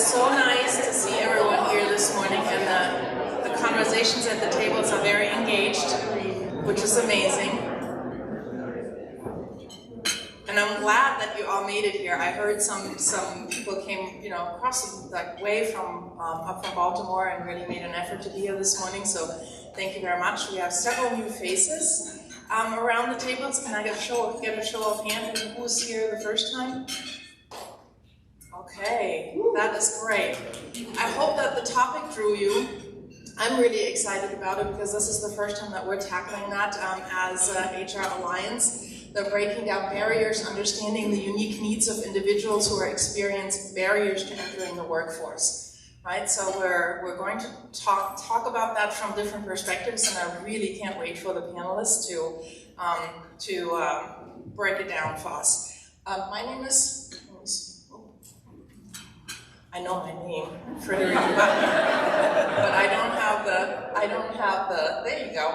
so nice to see everyone here this morning, and the conversations at the tables are very engaged, which is amazing. And I'm glad that you all made it here. I heard some people came, across the way from up from Baltimore and really made an effort to be here this morning. So thank you very much. We have several new faces around the tables. Can I get a show of hands? Who's here the first time? Okay, that is great. I hope that the topic drew you. I'm really excited about it because this is the first time that we're tackling that as HR Alliance. They're breaking down barriers, understanding the unique needs of individuals who are experiencing barriers to entering the workforce. Right? So we're going to talk about that from different perspectives, and I really can't wait for the panelists to break it down for us. My name is. I know my name, Frederica Butler, but I don't have the, there you go.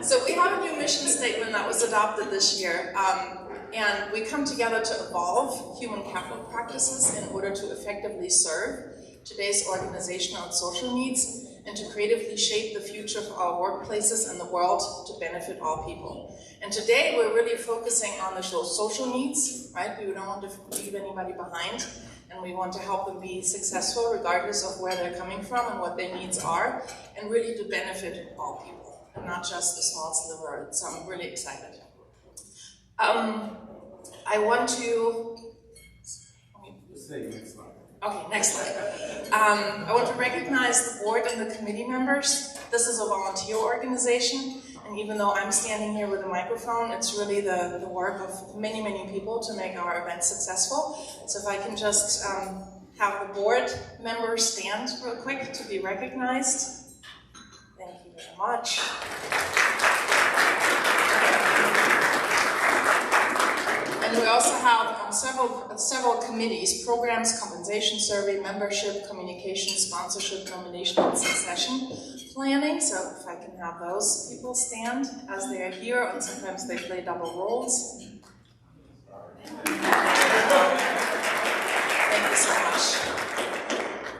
So we have a new mission statement that was adopted this year, and we come together to evolve human capital practices in order to effectively serve today's organizational and social needs, and to creatively shape the future of our workplaces and the world to benefit all people. And today we're really focusing on the social needs, right? We don't want to leave anybody behind, and we want to help them be successful regardless of where they're coming from and what their needs are, and really to benefit all people, and not just the small sliver. So I'm really excited. I want to... Okay, next slide. I want to recognize the board and the committee members. This is a volunteer organization, and even though I'm standing here with a microphone, it's really the work of many, many people to make our event successful. So if I can just have the board members stand real quick to be recognized. Thank you very much. And we also have several committees: programs, compensation survey, membership, communication, sponsorship, nomination, and succession planning. So if I can have those people stand as they are here, and sometimes they play double roles. Thank you so much.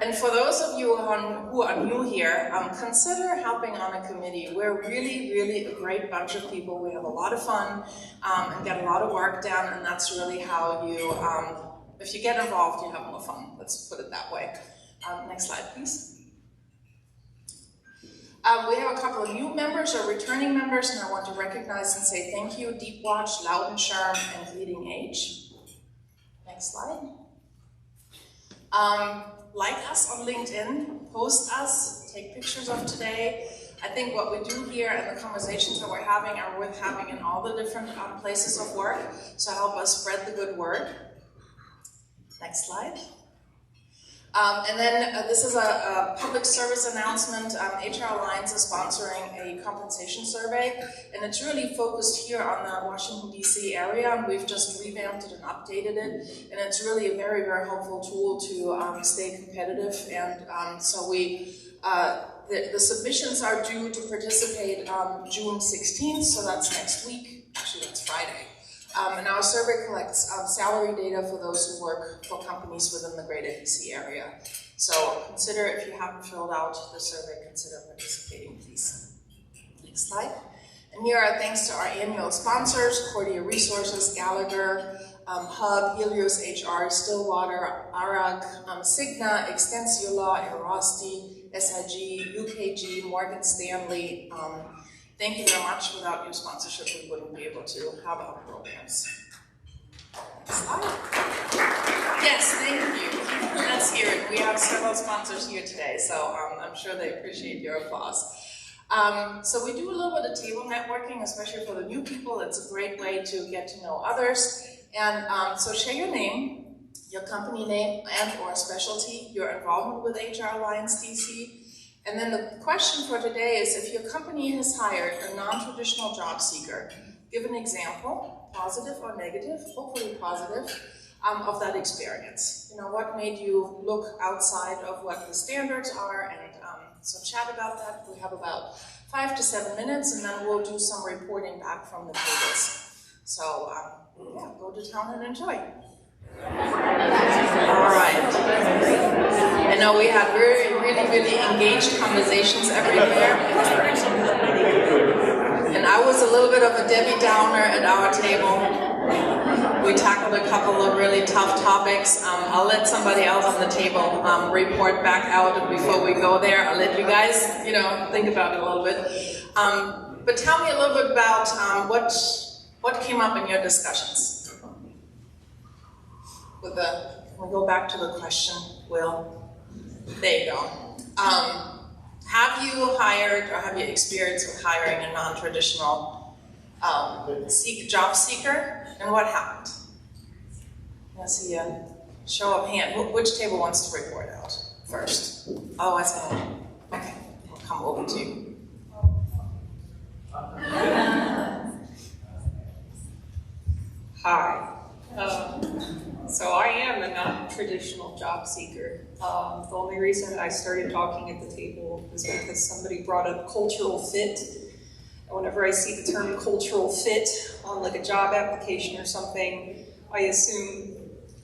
And for those of you who are new here, consider helping on a committee. We're really, really a great bunch of people. We have a lot of fun and get a lot of work done, and that's really how you, if you get involved, you have more fun. Let's put it that way. Next slide, please. We have a couple of new members or returning members, and I want to recognize and say thank you: Deep Watch, Loudon Sherm, and Leading Age. Next slide. Like us on LinkedIn, post us, take pictures of today. I think what we do here and the conversations that we're having are worth having in all the different places of work, so help us spread the good word. Next slide. And then this is a public service announcement. HR Alliance is sponsoring a compensation survey, and it's really focused here on the Washington, D.C. area, and we've just revamped it and updated it, and it's really a very, very helpful tool to stay competitive. And so the submissions are due to participate June 16th, so that's next week. Actually, that's Friday. And our survey collects salary data for those who work for companies within the greater DC area. So consider, if you haven't filled out the survey, consider participating, please. Next slide. And here are thanks to our annual sponsors: Cordia Resources, Gallagher, Hub, Helios HR, Stillwater, ARAG, Cigna, Extensio Law, Erosti, SIG, UKG, Morgan Stanley. Thank you very much. Without your sponsorship, we wouldn't be able to have our programs. Next slide. Yes, thank you. Let's hear it. We have several sponsors here today, so I'm sure they appreciate your applause. So we do a little bit of table networking, especially for the new people. It's a great way to get to know others. And so share your name, your company name and or specialty, your involvement with HR Alliance DC. And then the question for today is, if your company has hired a non-traditional job seeker, give an example, positive or negative, hopefully positive, of that experience. You know, what made you look outside of what the standards are, and so chat about that. We have about 5 to 7 minutes, and then we'll do some reporting back from the tables. So yeah, go to town and enjoy. All right. I know we had really engaged conversations everywhere. And I was a little bit of a Debbie Downer at our table. We tackled a couple of really tough topics. I'll let somebody else on the table report back out, and before we go there, I'll let you guys, think about it a little bit. But tell me a little bit about what came up in your discussions. We'll go back to the question, Will. There you go. Have you hired or have you experienced with hiring a non-traditional job seeker? And what happened? I see a show of hand. Which table wants to report out first? Oh, I see. Okay, I'll come over to you. Hi. So I am a non-traditional job seeker. The only reason I started talking at the table was because somebody brought up cultural fit. And whenever I see the term cultural fit on like a job application or something, I assume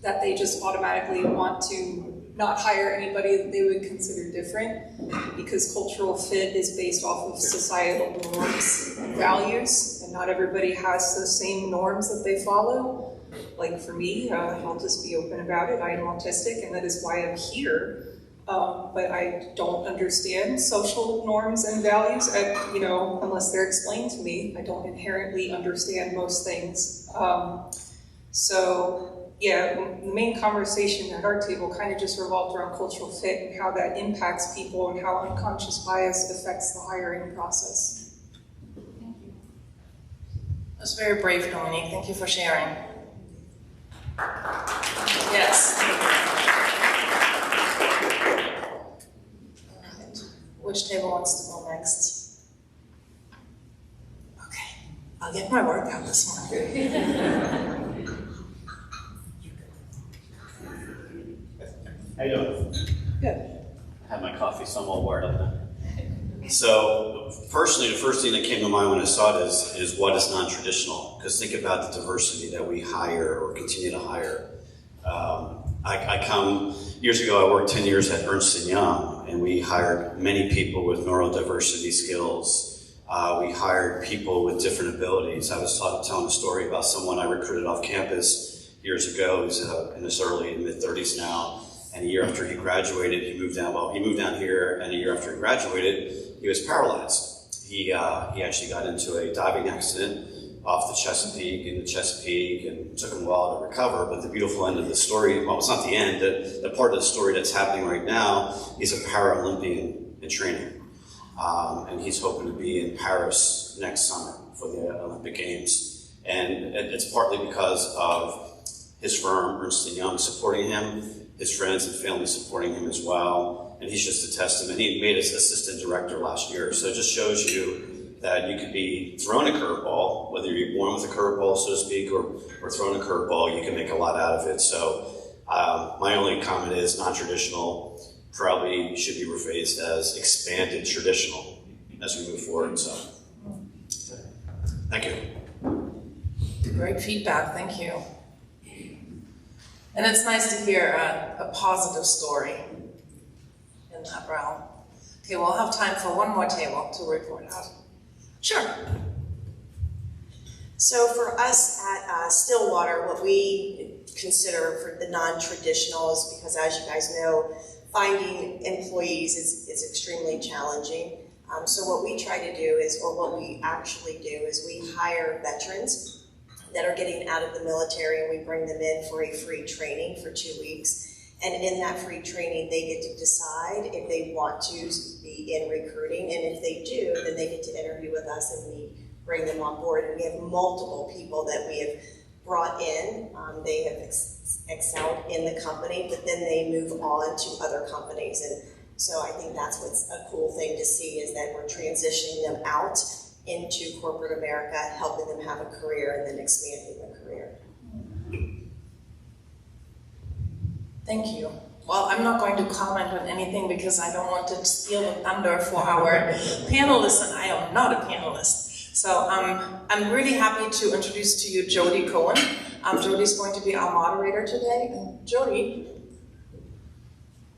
that they just automatically want to not hire anybody that they would consider different, because cultural fit is based off of societal norms and values, and not everybody has those same norms that they follow. Like for me, I'll just be open about it. I am autistic, and that is why I'm here. But I don't understand social norms and values, unless they're explained to me. I don't inherently understand most things. The main conversation at our table kind of just revolved around cultural fit and how that impacts people and how unconscious bias affects the hiring process. Thank you. That's very brave, Dominique. Thank you for sharing. Yes. Which table wants to go next? Okay, I'll get my workout this morning. How you doing? Good. I had my coffee, so I'm all wired up now. So, personally, the first thing that came to mind when I saw it is what is non-traditional? Because think about the diversity that we hire or continue to hire. Years ago, I worked 10 years at Ernst & Young, and we hired many people with neurodiversity skills. We hired people with different abilities. I was telling a story about someone I recruited off campus years ago. He's in his early and mid-30s now, and a year after he graduated, he moved down here, and a year after he graduated, he was paralyzed. He actually got into a diving accident off the Chesapeake, and took him a while to recover. But the beautiful end of the story, well, it's not the end, the part of the story that's happening right now, he's a Paralympian in training. And he's hoping to be in Paris next summer for the Olympic Games. And it's partly because of his firm, Ernst & Young, supporting him, his friends and family supporting him as well. And he's just a testament. He made us assistant director last year. So it just shows you that you could be thrown a curveball, whether you're born with a curveball, so to speak, or thrown a curveball, you can make a lot out of it. So my only comment is non-traditional probably should be rephrased as expanded traditional as we move forward. So thank you. Great feedback, thank you. And it's nice to hear a positive story in that realm. Okay, we'll have time for one more table to report out. Sure. So for us at Stillwater, what we consider for the non-traditionals, because as you guys know, finding employees is extremely challenging. So what we try to do is, or what we actually do is we hire veterans that are getting out of the military, and we bring them in for a free training for 2 weeks. And in that free training, they get to decide if they want to be in recruiting, and if they do, then they get to interview with us and we bring them on board. And we have multiple people that we have brought in. They have excelled in the company, but then they move on to other companies. And so I think that's what's a cool thing to see, is that we're transitioning them out into corporate America, helping them have a career and then expanding their career. Thank you. Well, I'm not going to comment on anything because I don't want to steal the thunder for our panelists, and I am not a panelist. So I'm really happy to introduce to you Jody Cohen. Jody's going to be our moderator today. And Jody,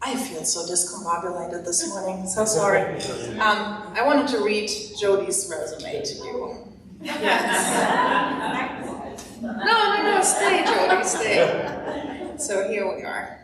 I feel so discombobulated this morning, so sorry. I wanted to read Jody's resume to you. Yes. No, stay, Jody, stay. So here we are.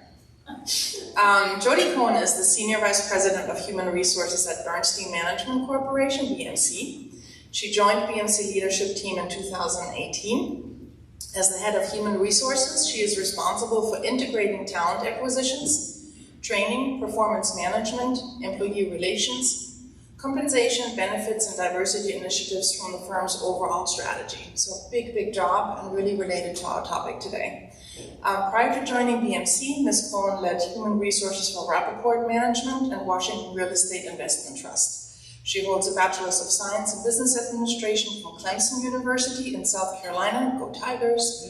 Jody Cohen is the Senior Vice President of Human Resources at Bernstein Management Corporation, BMC. She joined BMC leadership team in 2018. As the head of Human Resources, she is responsible for integrating talent acquisitions, training, performance management, employee relations, compensation, benefits, and diversity initiatives from the firm's overall strategy. So big job and really related to our topic today. Prior to joining BMC, Ms. Cohen led human resources for Rappaport Management and Washington Real Estate Investment Trust. She holds a Bachelor's of Science in Business Administration from Clemson University in South Carolina, go Tigers,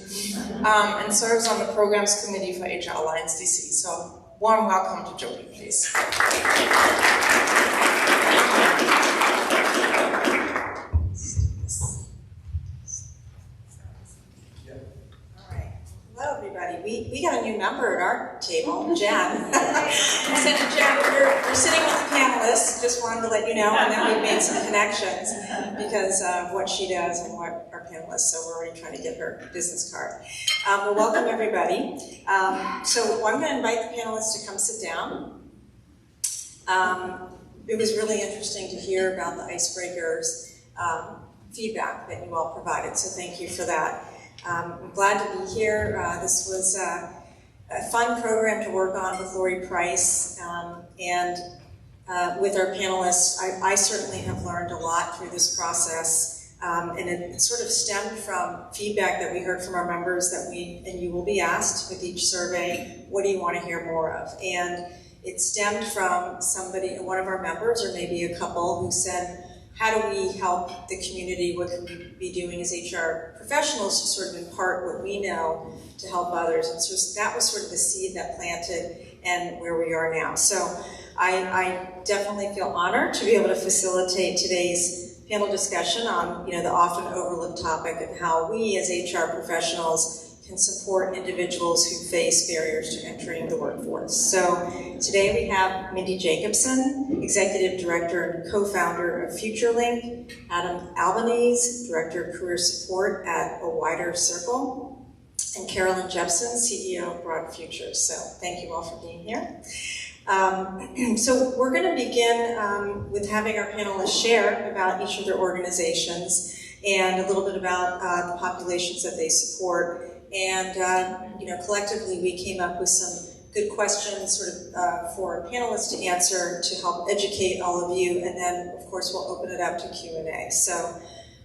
and serves on the Programs Committee for HR Alliance DC. So warm welcome to Jody, please. Hello, everybody. We got a new member at our table, Jen. Jen, we're sitting with the panelists. Just wanted to let you know, and then we've made some connections because of what she does and what our panelists. So we're already trying to get her business card. Well, welcome everybody. So I'm going to invite the panelists to come sit down. It was really interesting to hear about the icebreakers feedback that you all provided. So thank you for that. I'm glad to be here. This was a fun program to work on with Lori Price and with our panelists. I certainly have learned a lot through this process, and it sort of stemmed from feedback that we heard from our members that and you will be asked with each survey, what do you want to hear more of? And it stemmed from one of our members, or maybe a couple, who said, how do we help the community? What can we be doing as HR professionals to sort of impart what we know to help others? And so that was sort of the seed that planted and where we are now. So I definitely feel honored to be able to facilitate today's panel discussion on the often overlooked topic of how we as HR professionals can support individuals who face barriers to entering the workforce. So today we have Mindy Jacobson, Executive Director and Co-founder of FutureLink, Adam Albanese, Director of Career Support at A Wider Circle, and Carolyn Jepson, CEO of Broad Futures. So thank you all for being here. So we're going to begin with having our panelists share about each of their organizations and a little bit about the populations that they support. And collectively we came up with some good questions sort of for our panelists to answer to help educate all of you, and then of course we'll open it up to Q&A. So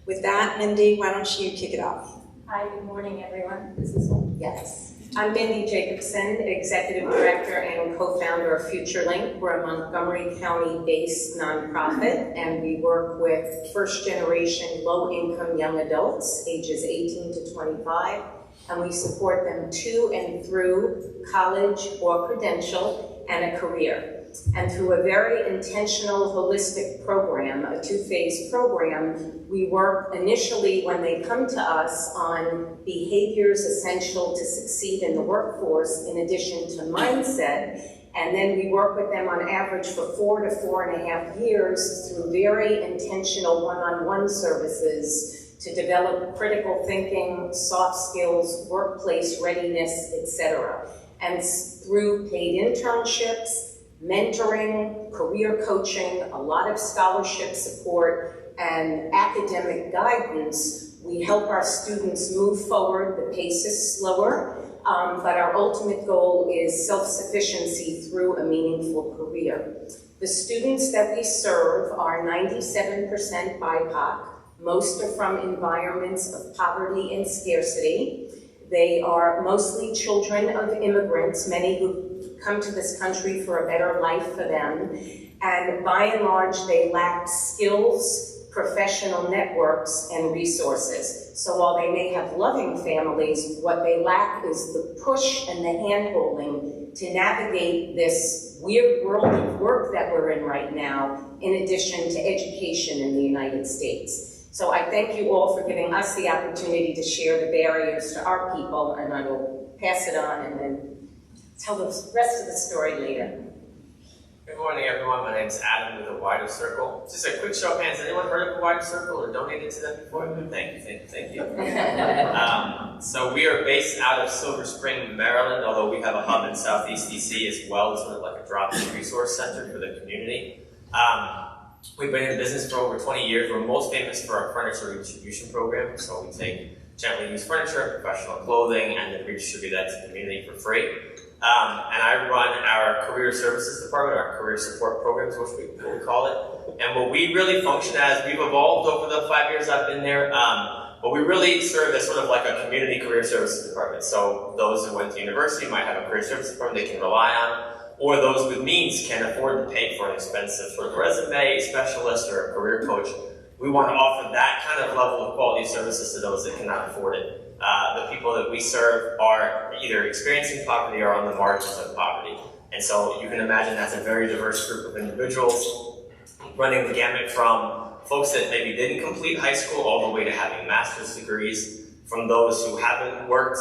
with that, Mindy, why don't you kick it off? Hi, good morning everyone. Is this on? Yes. I'm Mindy Jacobson, Executive Director and co-founder of FutureLink. We're a Montgomery County-based nonprofit, and we work with first-generation low-income young adults, ages 18 to 25, and we support them to and through college or credential and a career. And through a very intentional, holistic program, a two-phase program, we work initially when they come to us on behaviors essential to succeed in the workforce in addition to mindset. And then we work with them on average for 4 to 4.5 years through very intentional one-on-one services to develop critical thinking, soft skills, workplace readiness, etc. And through paid internships, mentoring, career coaching, a lot of scholarship support, and academic guidance, we help our students move forward. The pace is slower, but our ultimate goal is self-sufficiency through a meaningful career. The students that we serve are 97% BIPOC. Most are from environments of poverty and scarcity. They are mostly children of immigrants, many who come to this country for a better life for them. And by and large, they lack skills, professional networks, and resources. So while they may have loving families, what they lack is the push and the hand-holding to navigate this weird world of work that we're in right now, in addition to education in the United States. So I thank you all for giving us the opportunity to share the barriers to our people, and I will pass it on and then tell the rest of the story later. Good morning, everyone. My name is Adam with the Wider Circle. Just a quick show of hands. Anyone heard of the Wider Circle or donated to them before? Thank you. So we are based out of Silver Spring, Maryland, although we have a hub in Southeast DC as well. It's sort of like a drop-in resource center for the community. We've been in business for over 20 years. We're most famous for our furniture redistribution program. So we take gently used furniture, professional clothing, and then redistribute that to the community for free. And I run our career services department, our career support programs, what we call it. And what we really function as, we've evolved over the 5 years I've been there, but we really serve as sort of like a community career services department. So those who went to university might have a career services department they can rely on, or those with means can afford to pay for an expensive sort of resume specialist or a career coach. We want to offer that kind of level of quality services to those that cannot afford it. The people that we serve are either experiencing poverty or on the margins of poverty. And so you can imagine that's a very diverse group of individuals, running the gamut from folks that maybe didn't complete high school all the way to having master's degrees, from those who haven't worked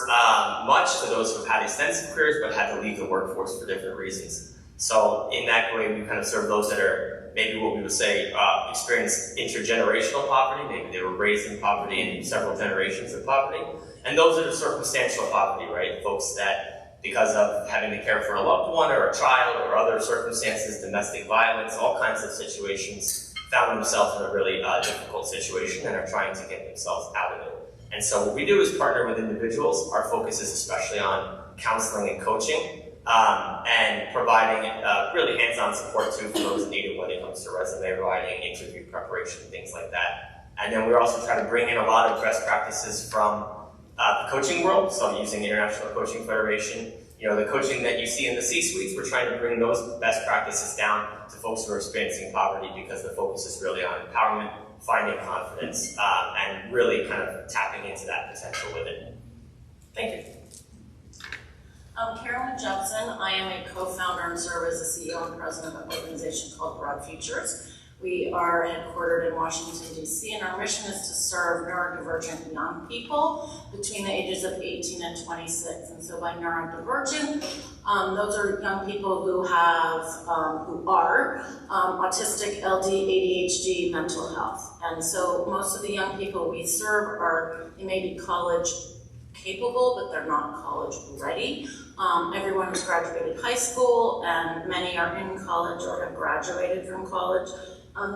much to those who've had extensive careers but had to leave the workforce for different reasons. So in that way, we kind of serve those that are maybe what we would say experience intergenerational poverty. Maybe they were raised in poverty and several generations of poverty. And those that are circumstantial poverty, right? Folks that, because of having to care for a loved one or a child or other circumstances, domestic violence, all kinds of situations, found themselves in a really difficult situation and are trying to get themselves out of it. And so what we do is partner with individuals. Our focus is especially on counseling and coaching, and providing really hands-on support too for those needed when it comes to resume writing, interview preparation, things like that. And then we're also trying to bring in a lot of best practices from the coaching world, so using the International Coaching Federation. You know, the coaching that you see in the C-suites, we're trying to bring those best practices down to folks who are experiencing poverty, because the focus is really on empowerment, finding confidence, and really kind of tapping into that potential within. Thank you. I'm Carolyn Jepson. I am a co-founder and serve as the CEO and president of an organization called Broad Futures. We are headquartered in Washington, D.C., and our mission is to serve neurodivergent young people between the ages of 18 and 26. And so by neurodivergent, those are young people who have, who are autistic, LD, ADHD, mental health. And so most of the young people we serve are, they may be college capable, but they're not college ready. Everyone has graduated high school, and many are in college or have graduated from college.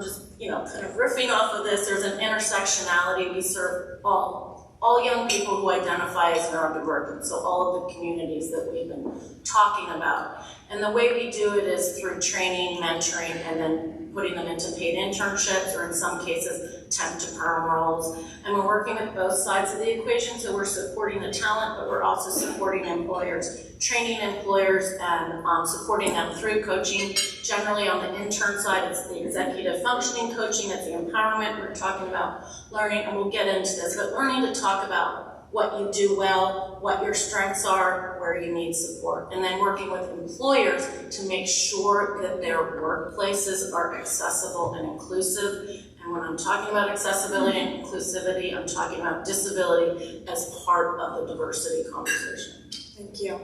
Just, kind of riffing off of this, there's an intersectionality. We serve all young people who identify as neurodivergent, so all of the communities that we've been talking about. And the way we do it is through training, mentoring, and then putting them into paid internships, or in some cases, temp to perm roles. And we're working with both sides of the equation, so we're supporting the talent, but we're also supporting employers, training employers, and supporting them through coaching. Generally on the intern side, it's the executive functioning coaching, it's the empowerment. We're talking about learning, and we'll get into this, but learning to talk about what you do well, what your strengths are, where you need support, and then working with employers to make sure that their workplaces are accessible and inclusive. And when I'm talking about accessibility and inclusivity, I'm talking about disability as part of the diversity conversation. Thank you.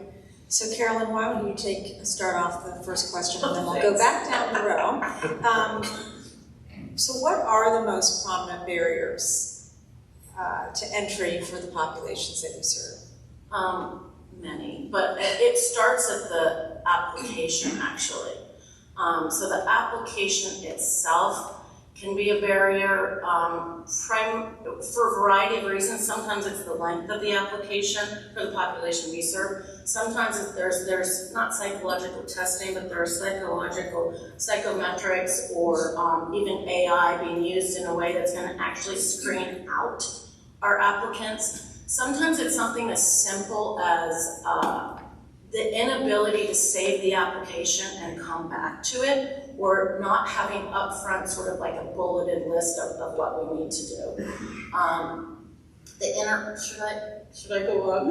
So Carolyn, why don't you start off the first question, and then we'll go back down the row. So what are the most prominent barriers to entry for the populations that you serve? Many, but it starts at the application, actually. So the application itself can be a barrier for a variety of reasons. Sometimes it's the length of the application for the population we serve. Sometimes there's not psychological testing, but there are psychometrics, or even AI being used in a way that's going to actually screen out our applicants. Sometimes it's something as simple as the inability to save the application and come back to it, or not having upfront sort of like a bulleted list of what we need to do. Should I go on?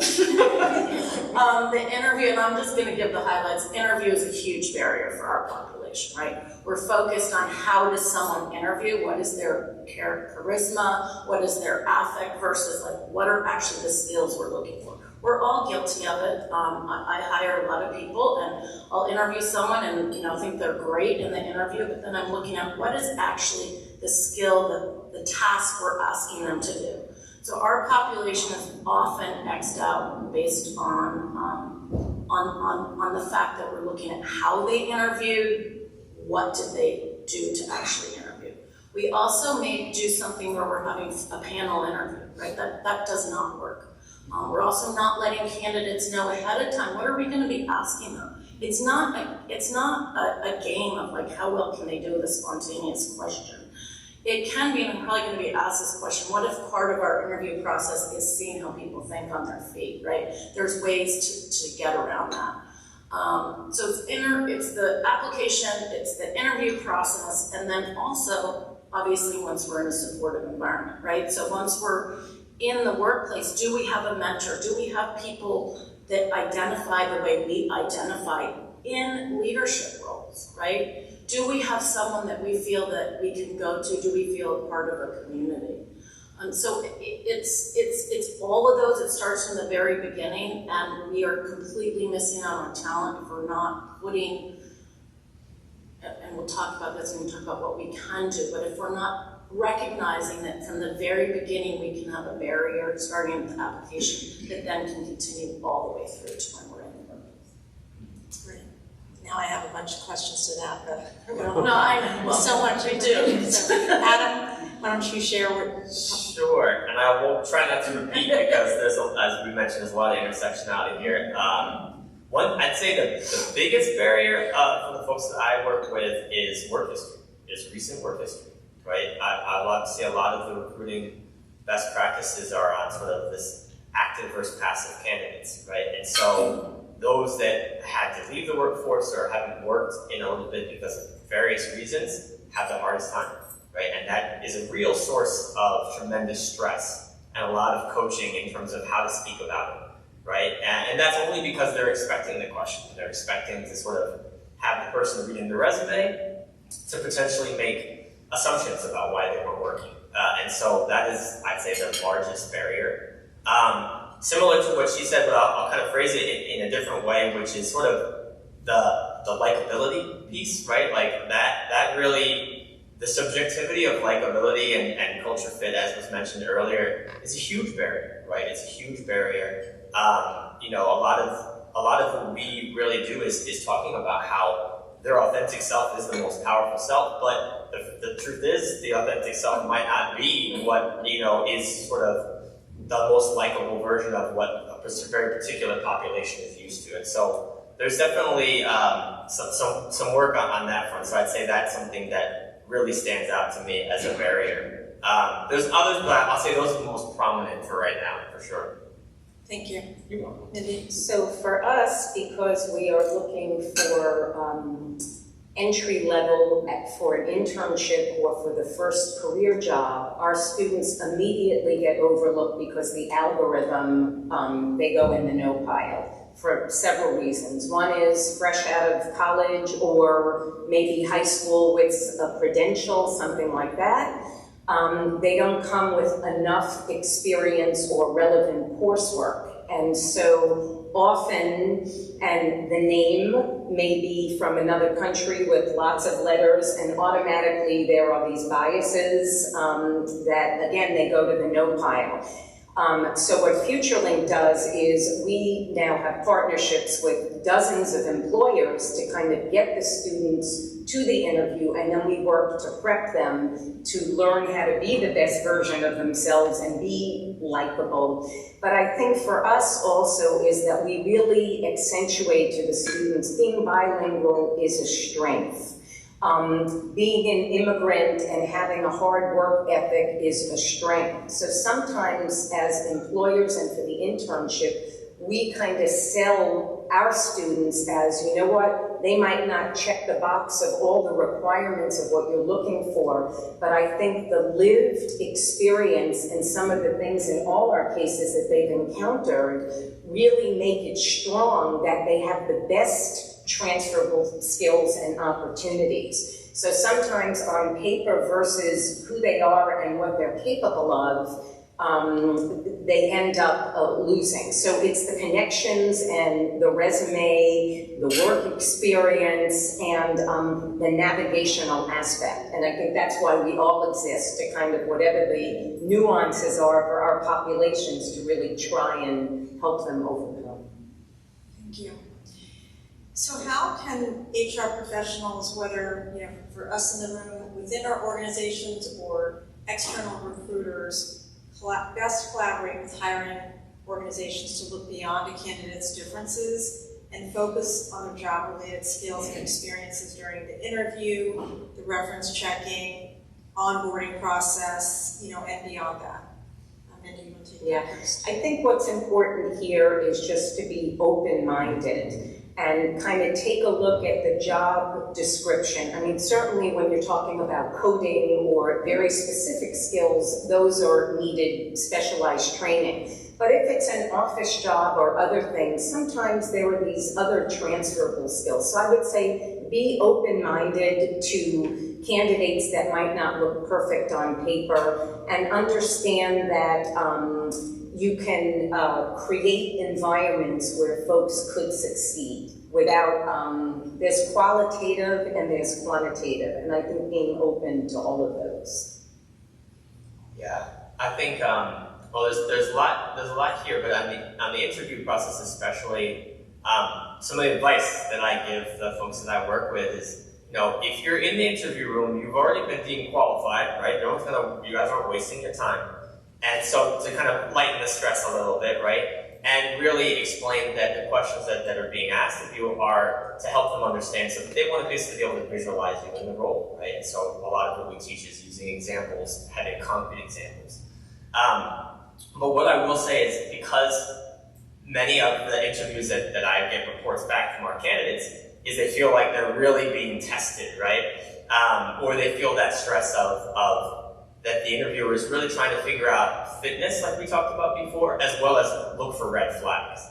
The interview, and I'm just going to give the highlights. Interview is a huge barrier for our population. population, right? We're focused on how does someone interview, what is their charisma, what is their affect versus like what are actually the skills we're looking for. We're all guilty of it. I hire a lot of people and I'll interview someone and think they're great in the interview, but then I'm looking at what is actually the skill, the task we're asking them to do. So our population is often X'd out based on the fact that we're looking at how they interviewed, what did they do to actually interview. We also may do something where we're having a panel interview, right? That does not work. We're also not letting candidates know ahead of time, what are we going to be asking them? It's not a game of like how well can they do with a spontaneous question. It can be, and I'm probably going to be asked this question, what if part of our interview process is seeing how people think on their feet, right? There's ways to get around that. So it's the application, it's the interview process, and then also, obviously, once we're in a supportive environment, right? So once we're in the workplace, do we have a mentor? Do we have people that identify the way we identify in leadership roles, right? Do we have someone that we feel that we can go to? Do we feel part of a community? So it's all of those. It starts from the very beginning, and we are completely missing out on talent if we're not putting, and we'll talk about this when we talk about what we can do, but if we're not recognizing that from the very beginning we can have a barrier starting with the application that then can continue all the way through to when we're in the workplace. Great. Now I have a bunch of questions to that, but No, I know. Well, so much we do. So, Adam, why don't you share what? Sure, and I will try not to repeat because there's, as we mentioned, there's a lot of intersectionality here. I'd say the biggest barrier for the folks that I work with is work history, is recent work history. Right, I love to see a lot of the recruiting best practices are on sort of this active versus passive candidates, right? And so those that had to leave the workforce or haven't worked in a little bit because of various reasons have the hardest time, right? And that is a real source of tremendous stress and a lot of coaching in terms of how to speak about it, right? And that's only because they're expecting the question. They're expecting to sort of have the person reading the resume to potentially make assumptions about why they were working. And so that is, I'd say, the largest barrier. Similar to what she said, but I'll kind of phrase it in a different way, which is sort of the likability piece, right? Like that really, the subjectivity of likability and culture fit, as was mentioned earlier, is a huge barrier, right? It's a huge barrier. A lot of what we really do is talking about how their authentic self is the most powerful self, but the truth is the authentic self might not be what, is sort of the most likable version of what a very particular population is used to. And so there's definitely some work on that front. So I'd say that's something that really stands out to me as a barrier. There's others, but I'll say those are the most prominent for right now, for sure. Thank you. You're welcome. Mindy? So for us, because we are looking for entry level for an internship or for the first career job, our students immediately get overlooked because the algorithm, they go in the no pile for several reasons. One is fresh out of college or maybe high school with a credential, something like that. They don't come with enough experience or relevant coursework. And so often, and the name may be from another country with lots of letters, and automatically there are these biases that, again, they go to the no pile. So what FutureLink does is we now have partnerships with dozens of employers to kind of get the students to the interview, and then we work to prep them to learn how to be the best version of themselves and be likable. But I think for us also is that we really accentuate to the students being bilingual is a strength. Being an immigrant and having a hard work ethic is a strength. So sometimes as employers and for the internship, we kind of sell our students as, you know what, they might not check the box of all the requirements of what you're looking for, but I think the lived experience and some of the things in all our cases that they've encountered really make it strong that they have the best transferable skills and opportunities. So sometimes on paper versus who they are and what they're capable of, they end up losing. So it's the connections and the resume, the work experience, and the navigational aspect. And I think that's why we all exist, to kind of, whatever the nuances are for our populations, to really try and help them overcome. Thank you. So how can HR professionals, whether, you know, for us in the room, within our organizations or external recruiters, best collaborate with hiring organizations to look beyond a candidate's differences and focus on their job-related skills and experiences during the interview, the reference checking, onboarding process, you know, and beyond that? Mindy, you want to take that first? I think what's important here is just to be open-minded and kind of take a look at the job description. I mean, certainly when you're talking about coding or very specific skills, those are needed specialized training. But if it's an office job or other things, sometimes there are these other transferable skills. So I would say be open-minded to candidates that might not look perfect on paper, and understand that you can create environments where folks could succeed without, there's qualitative and there's quantitative, and I think being open to all of those. Yeah, I think, well, there's a lot here, but on the interview process especially, some of the advice that I give the folks that I work with is, you know, if you're in the interview room, you've already been deemed qualified, right? You guys aren't wasting your time. And so to kind of lighten the stress a little bit, right? And really explain that the questions that are being asked of you are to help them understand. So they want to basically be able to visualize you in the role, right? And so a lot of what we teach is using examples, having concrete examples. But what I will say is, because many of the interviews that I get reports back from our candidates is they feel like they're really being tested, right? Or they feel that stress of that the interviewer is really trying to figure out fitness, like we talked about before, as well as look for red flags.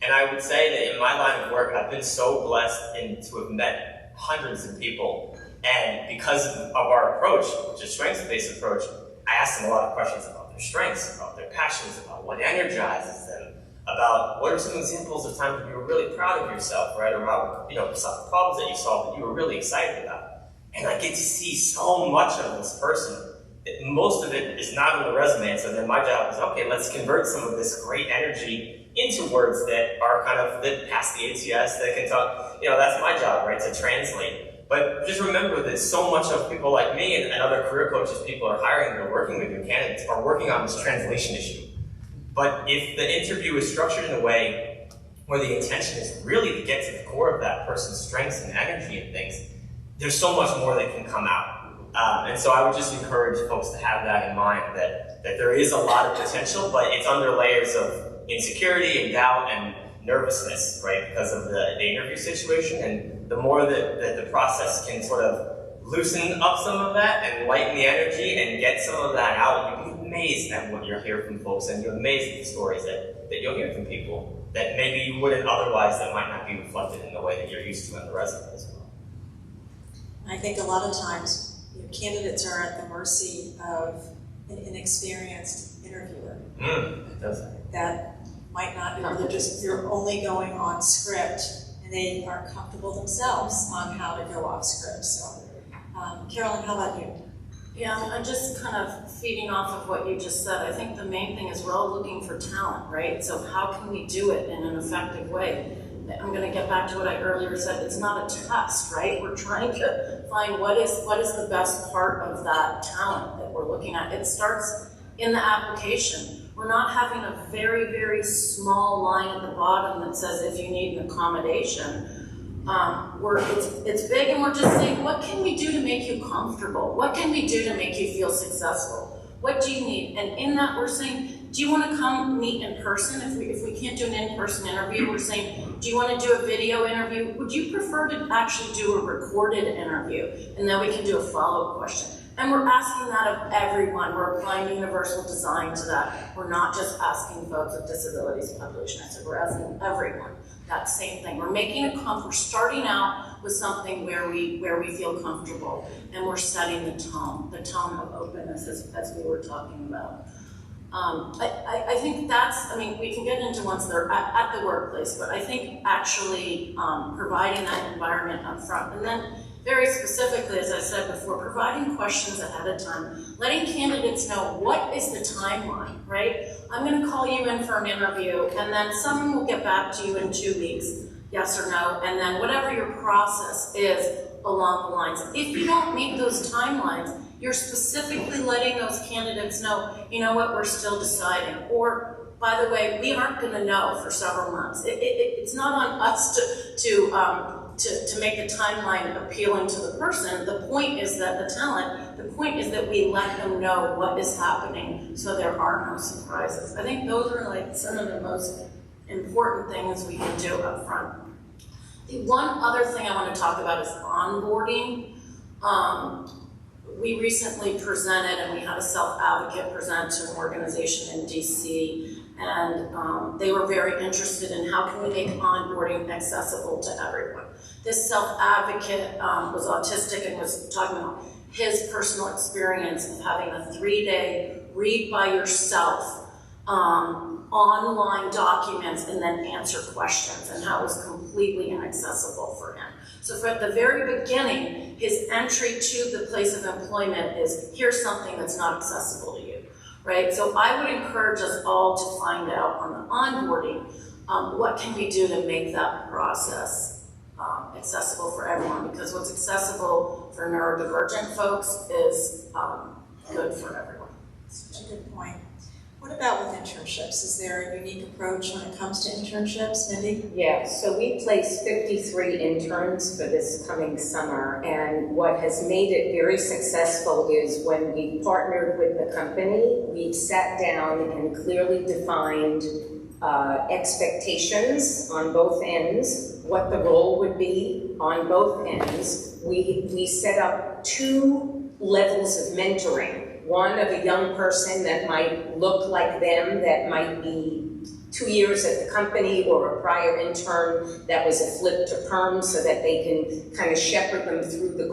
And I would say that in my line of work, I've been so blessed to have met hundreds of people. And because of our approach, which is a strengths-based approach, I ask them a lot of questions about their strengths, about their passions, about what energizes them, about what are some examples of times when you were really proud of yourself, right? Or about, you know, some problems that you solved that you were really excited about. And I get to see so much of this person. Most of it is not on the resume, and so then my job is, okay, let's convert some of this great energy into words that are kind of, that pass the ATS, that can talk, you know, that's my job, right, to translate. But just remember that so much of people like me and other career coaches people are hiring that are working with your candidates are working on this translation issue. But if the interview is structured in a way where the intention is really to get to the core of that person's strengths and energy and things, there's so much more that can come out. And so I would just encourage folks to have that in mind, that there is a lot of potential, but it's under layers of insecurity and doubt and nervousness, right, because of the interview situation. And the more that the process can sort of loosen up some of that and lighten the energy and get some of that out, you'll be amazed at what you'll hear from folks, and you're amazed at the stories that you'll hear from people that maybe you wouldn't otherwise, that might not be reflected in the way that you're used to in the resume as well. I think a lot of times, candidates are at the mercy of an inexperienced interviewer. It does. That might not, you're only going on script, and they aren't comfortable themselves on how to go off script. So, Carolyn, how about you? Yeah, I'm just kind of feeding off of what you just said. I think the main thing is we're all looking for talent, right? So how can we do it in an effective way? I'm going to get back to what I earlier said. It's not a test, right? We're trying to find what is the best part of that talent that we're looking at. It starts in the application. We're not having a very, very small line at the bottom that says if you need an accommodation. It's big, and we're just saying, what can we do to make you comfortable? What can we do to make you feel successful? What do you need? And in that, we're saying, do you want to come meet in person? If we can't do an in-person interview, we're saying, do you want to do a video interview? Would you prefer to actually do a recorded interview? And then we can do a follow-up question. And we're asking that of everyone. We're applying universal design to that. We're not just asking folks with disabilities population. I said we're asking everyone that same thing. We're making we're starting out with something where we feel comfortable, and we're setting the tone of openness as we were talking about. I think we can get into once they're at the workplace, but I think actually providing that environment up front, and then very specifically, as I said before, providing questions ahead of time, letting candidates know what is the timeline, right? I'm going to call you in for an interview, and then someone will get back to you in 2 weeks, yes or no, and then whatever your process is along the lines. If you don't meet those timelines, you're specifically letting those candidates know, you know what, we're still deciding. Or, by the way, we aren't going to know for several months. It's not on us to make the timeline appealing to the person. The point is that the point is that we let them know what is happening so there are no surprises. I think those are like some of the most important things we can do up front. The one other thing I want to talk about is onboarding. We recently presented, and we had a self-advocate present to an organization in DC, and they were very interested in how can we make onboarding accessible to everyone. This self-advocate was autistic and was talking about his personal experience of having a 3-day read by yourself online documents and then answer questions, and how it was completely inaccessible for him. So at the very beginning, his entry to the place of employment is, here's something that's not accessible to you, right? So I would encourage us all to find out on the onboarding, what can we do to make that process accessible for everyone? Because what's accessible for neurodivergent folks is good for everyone. Such a good point. What about with internships? Is there a unique approach when it comes to internships, Mindy? Yeah, so we placed 53 interns for this coming summer, and what has made it very successful is when we partnered with the company, we sat down and clearly defined expectations on both ends, what the role would be on both ends. We set up 2 levels of mentoring. One of a young person that might look like them, that might be 2 years at the company, or a prior intern that was a flip to perm, so that they can kind of shepherd them through the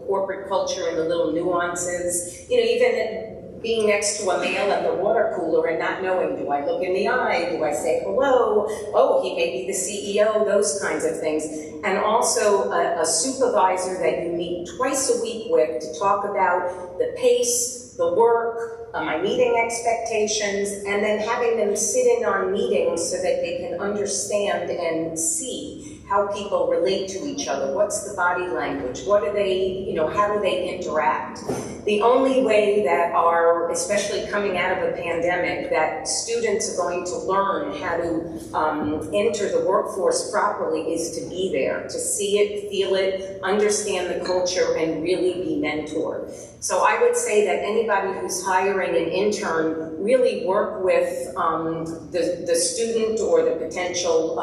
corporate culture and the little nuances. You know, even being next to a male at the water cooler and not knowing, do I look in the eye? Do I say hello? Oh, he may be the CEO, those kinds of things. And also a supervisor that you meet twice a week with to talk about the pace, the work, my meeting expectations, and then having them sit in on meetings so that they can understand and see how people relate to each other. What's the body language? What are they, how do they interact? The only way that especially coming out of a pandemic, that students are going to learn how to enter the workforce properly is to be there, to see it, feel it, understand the culture, and really be mentored. So I would say that anybody who's hiring an intern, really work with the student or the potential,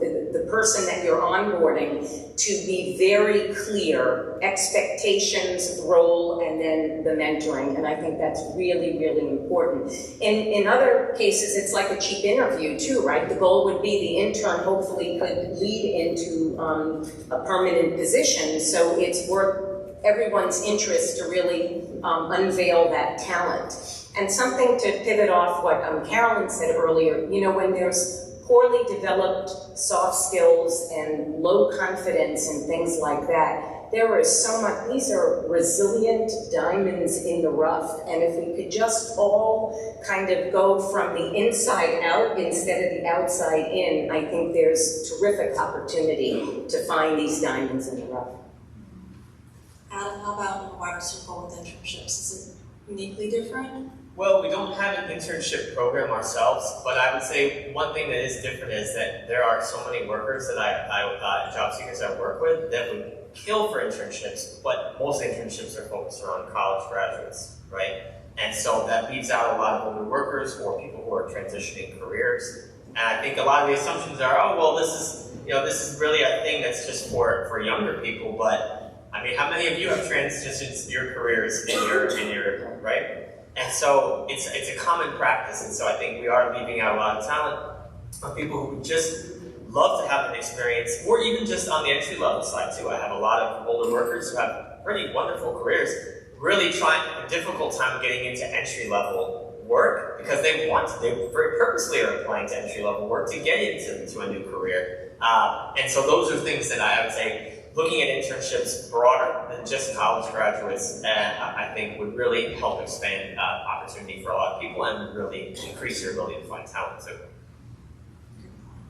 the person that you're onboarding, to be very clear, expectations, role, and then the mentoring. And I think that's really, really important. In other cases, it's like a cheap interview too, right? The goal would be the intern hopefully could lead into a permanent position. So it's worth everyone's interest to really unveil that talent. And something to pivot off what Carolyn said earlier, when there's poorly developed soft skills and low confidence and things like that, there is so much, these are resilient diamonds in the rough, and if we could just all kind of go from the inside out instead of the outside in, I think there's terrific opportunity to find these diamonds in the rough. Adam, how about in the wider circle with internships? Is it uniquely different? Well, we don't have an internship program ourselves, but I would say one thing that is different is that there are so many workers that job seekers I work with that would kill for internships, but most internships are focused around college graduates, right? And so that leaves out a lot of older workers or people who are transitioning careers. And I think a lot of the assumptions are, oh, well, this is really a thing that's just for younger people, but I mean, how many of you have transitioned your careers in your right? And so it's a common practice, and so I think we are leaving out a lot of talent of people who just love to have an experience, or even just on the entry level side too. I have a lot of older workers who have pretty wonderful careers, really trying a difficult time getting into entry level work because they very purposely are applying to entry level work to get into a new career. And so those are things that I would say, looking at internships broader than just college graduates, I think would really help expand opportunity for a lot of people and really increase your ability to find talent too.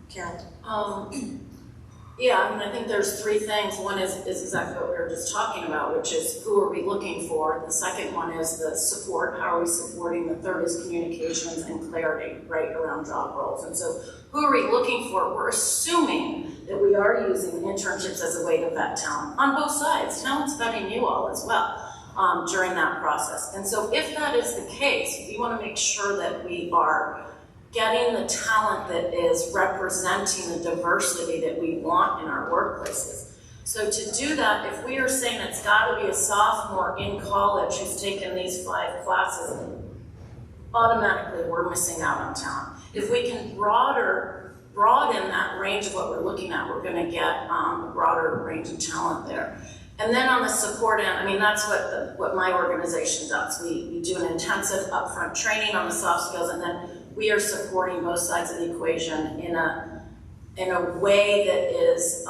Carolyn? Yeah, I mean, I think there's three things. One is exactly what we were just talking about, which is who are we looking for? The second one is the support, how are we supporting? The third is communications and clarity, right, around job roles. And so who are we looking for? We're assuming that we are using internships as a way to vet talent on both sides. Talent's vetting you all as well during that process. And so if that is the case, we want to make sure that we are getting the talent that is representing the diversity that we want in our workplaces. So to do that, if we are saying it's got to be a sophomore in college who's taken these 5 classes, automatically we're missing out on talent. If we can broaden that range of what we're looking at, we're going to get a broader range of talent there. And then on the support end, I mean, that's what my organization does. We do an intensive upfront training on the soft skills, and then we are supporting both sides of the equation in a way that is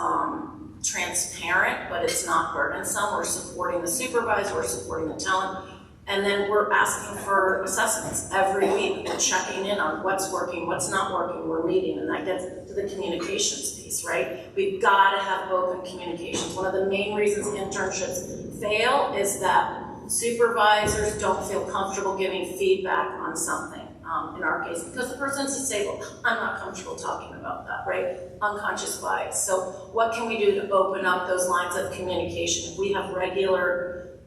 transparent, but it's not burdensome. We're supporting the supervisor, we're supporting the talent, and then we're asking for assessments every week. We're checking in on what's working, what's not working, we're meeting, and that gets to the communications piece, right? We've got to have open communications. One of the main reasons internships fail is that supervisors don't feel comfortable giving feedback on something. In our case, because the person's disabled, I'm not comfortable talking about that, right? Unconscious bias. So what can we do to open up those lines of communication? If we have regular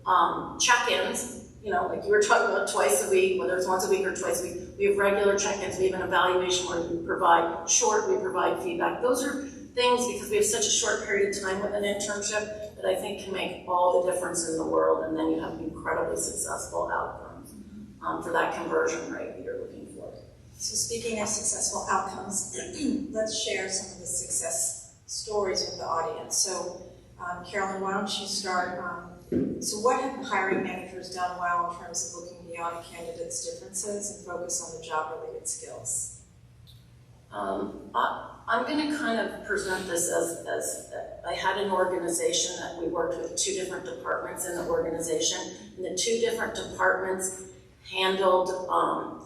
check-ins, you know, like you were talking about twice a week, whether it's once a week or twice a week, we have regular check-ins, we have an evaluation where we provide feedback. Those are things, because we have such a short period of time with an internship, that I think can make all the difference in the world, and then you have incredibly successful outcomes for that conversion rate that you're looking for. So speaking of successful outcomes, let's share some of the success stories with the audience. So Carolyn, why don't you start? So what have hiring managers done well in terms of looking beyond a candidate's differences and focus on the job-related skills? I'm going to kind of present this as I had an organization that we worked with 2 different departments in the organization, and the 2 different departments handled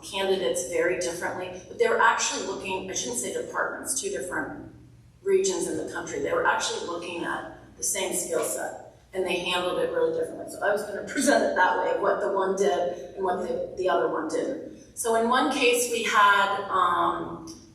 candidates very differently, but they were actually looking, I shouldn't say departments, 2 different regions in the country. They were actually looking at the same skill set, and they handled it really differently. So I was going to present it that way, what the one did and what the other one didn't. So in one case, we had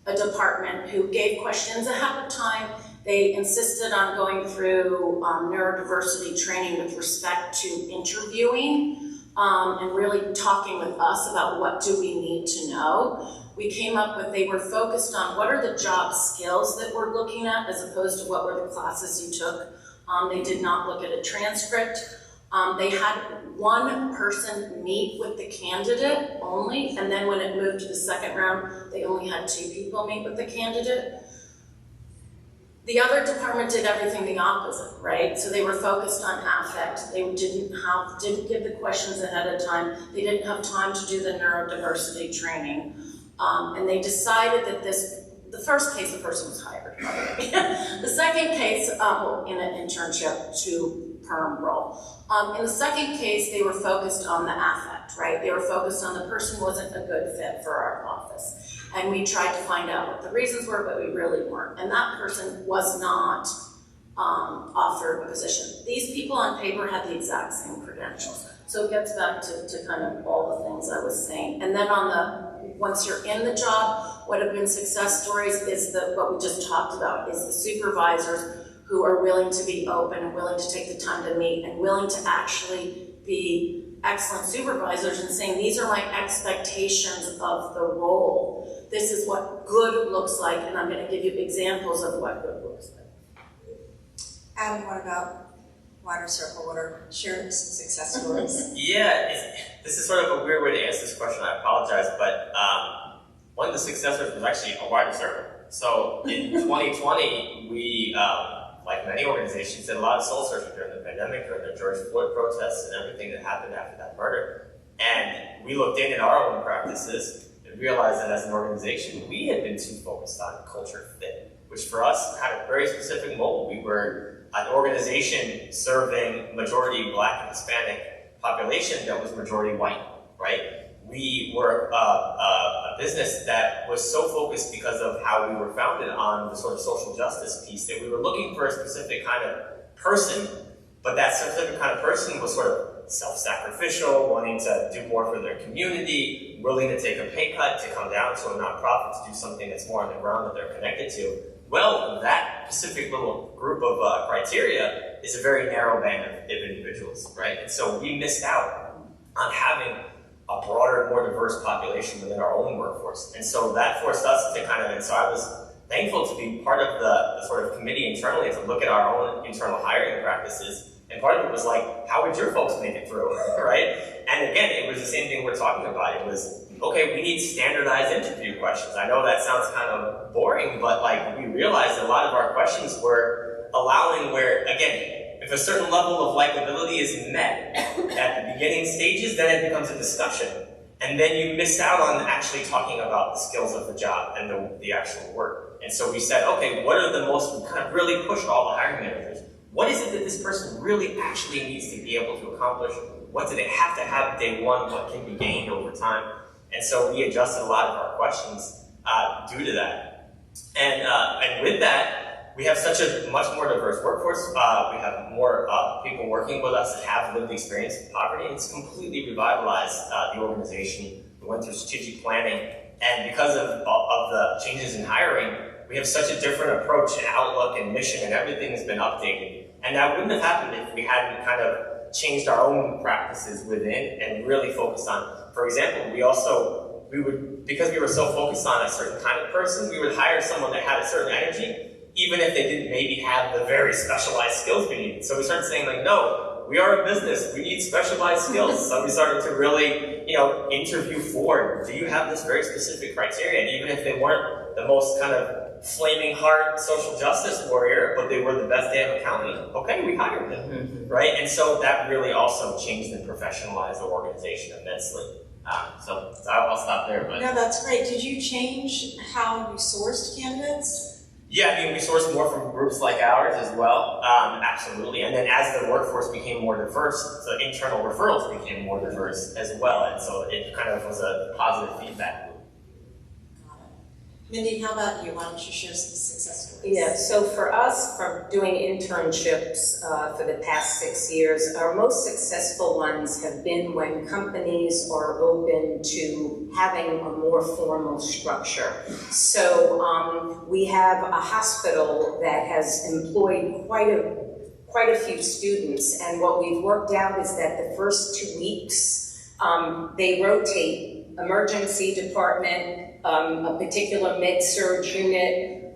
a department who gave questions ahead of time. They insisted on going through neurodiversity training with respect to interviewing, and really talking with us about what do we need to know. We came up with, they were focused on what are the job skills that we're looking at as opposed to what were the classes you took. They did not look at a transcript. They had one person meet with the candidate only, and then when it moved to the second round, they only had 2 people meet with the candidate. The other department did everything the opposite, right? So they were focused on affect. They didn't give the questions ahead of time. They didn't have time to do the neurodiversity training. And they decided that the first case, the person was hired. The second case, in an internship to perm role. In the second case, they were focused on the affect, right? They were focused on the person wasn't a good fit for our office. And we tried to find out what the reasons were, but we really weren't. And that person was not offered a position. These people on paper had the exact same credentials. So it gets back to kind of all the things I was saying. And then once you're in the job, what have been success stories is what we just talked about, is the supervisors who are willing to be open and willing to take the time to meet and willing to actually be excellent supervisors and saying, these are my expectations of the role. This is what good looks like, and I'm going to give you examples of what good looks like. Adam, what about Wider Circle, what are shared success stories? Yeah, this is sort of a weird way to answer this question. I apologize, but one of the successors was actually a Wider Circle. So in 2020, we, like many organizations, did a lot of soul searching during the pandemic, during the George Floyd protests and everything that happened after that murder. And we looked in at our own practices and realized that as an organization, we had been too focused on culture fit, which for us had a very specific mold. We were an organization serving majority Black and Hispanic population that was majority white, right? We were a business that was so focused because of how we were founded on the sort of social justice piece that we were looking for a specific kind of person, but that specific kind of person was sort of self-sacrificial, wanting to do more for their community, willing to take a pay cut to come down to a nonprofit to do something that's more on the ground that they're connected to. Well, that specific little group of criteria is a very narrow band of individuals, right? And so we missed out on having a broader, more diverse population within our own workforce. And so that forced us to kind of, and so I was thankful to be part of the sort of committee internally to look at our own internal hiring practices. And part of it was like, how would your folks make it through, right? And again, it was the same thing we're talking about. It was, okay, we need standardized interview questions. I know that sounds kind of boring, but like we realized a lot of our questions were allowing where, again, if a certain level of likability is met at the beginning stages, then it becomes a discussion. And then you miss out on actually talking about the skills of the job and the actual work. And so we said, okay, what are the most, we kind of really pushed all the hiring managers. What is it that this person really actually needs to be able to accomplish? What do they have to have day one? What can be gained over time? And so we adjusted a lot of our questions due to that. And with that, we have such a much more diverse workforce. We have more people working with us that have lived experience with poverty. It's completely revitalized the organization. We went through strategic planning. And because of the changes in hiring, we have such a different approach and outlook and mission, and everything has been updated. And that wouldn't have happened if we hadn't kind of changed our own practices within and really focused on, for example, because we were so focused on a certain kind of person, we would hire someone that had a certain energy, even if they didn't maybe have the very specialized skills we needed. So we started saying like, no, we are a business, we need specialized skills. So we started to really, interview for, do you have this very specific criteria? And even if they weren't the most kind of flaming heart social justice warrior, but they were the best damn accountant, okay, we hired them, right? And so that really also changed and professionalized the organization immensely. So I'll stop there. But No, that's great. Did you change how you sourced candidates? yeah, I mean, we sourced more from groups like ours as well, absolutely. And then as the workforce became more diverse, the internal referrals became more diverse as well. And so it kind of was a positive feedback loop. Mindy, how about you? Why don't you share some success stories? Yeah, so for us, from doing internships for the past 6 years, our most successful ones have been when companies are open to having a more formal structure. So we have a hospital that has employed quite a few students, and what we've worked out is that the first 2 weeks, they rotate emergency department, a particular med-surg unit,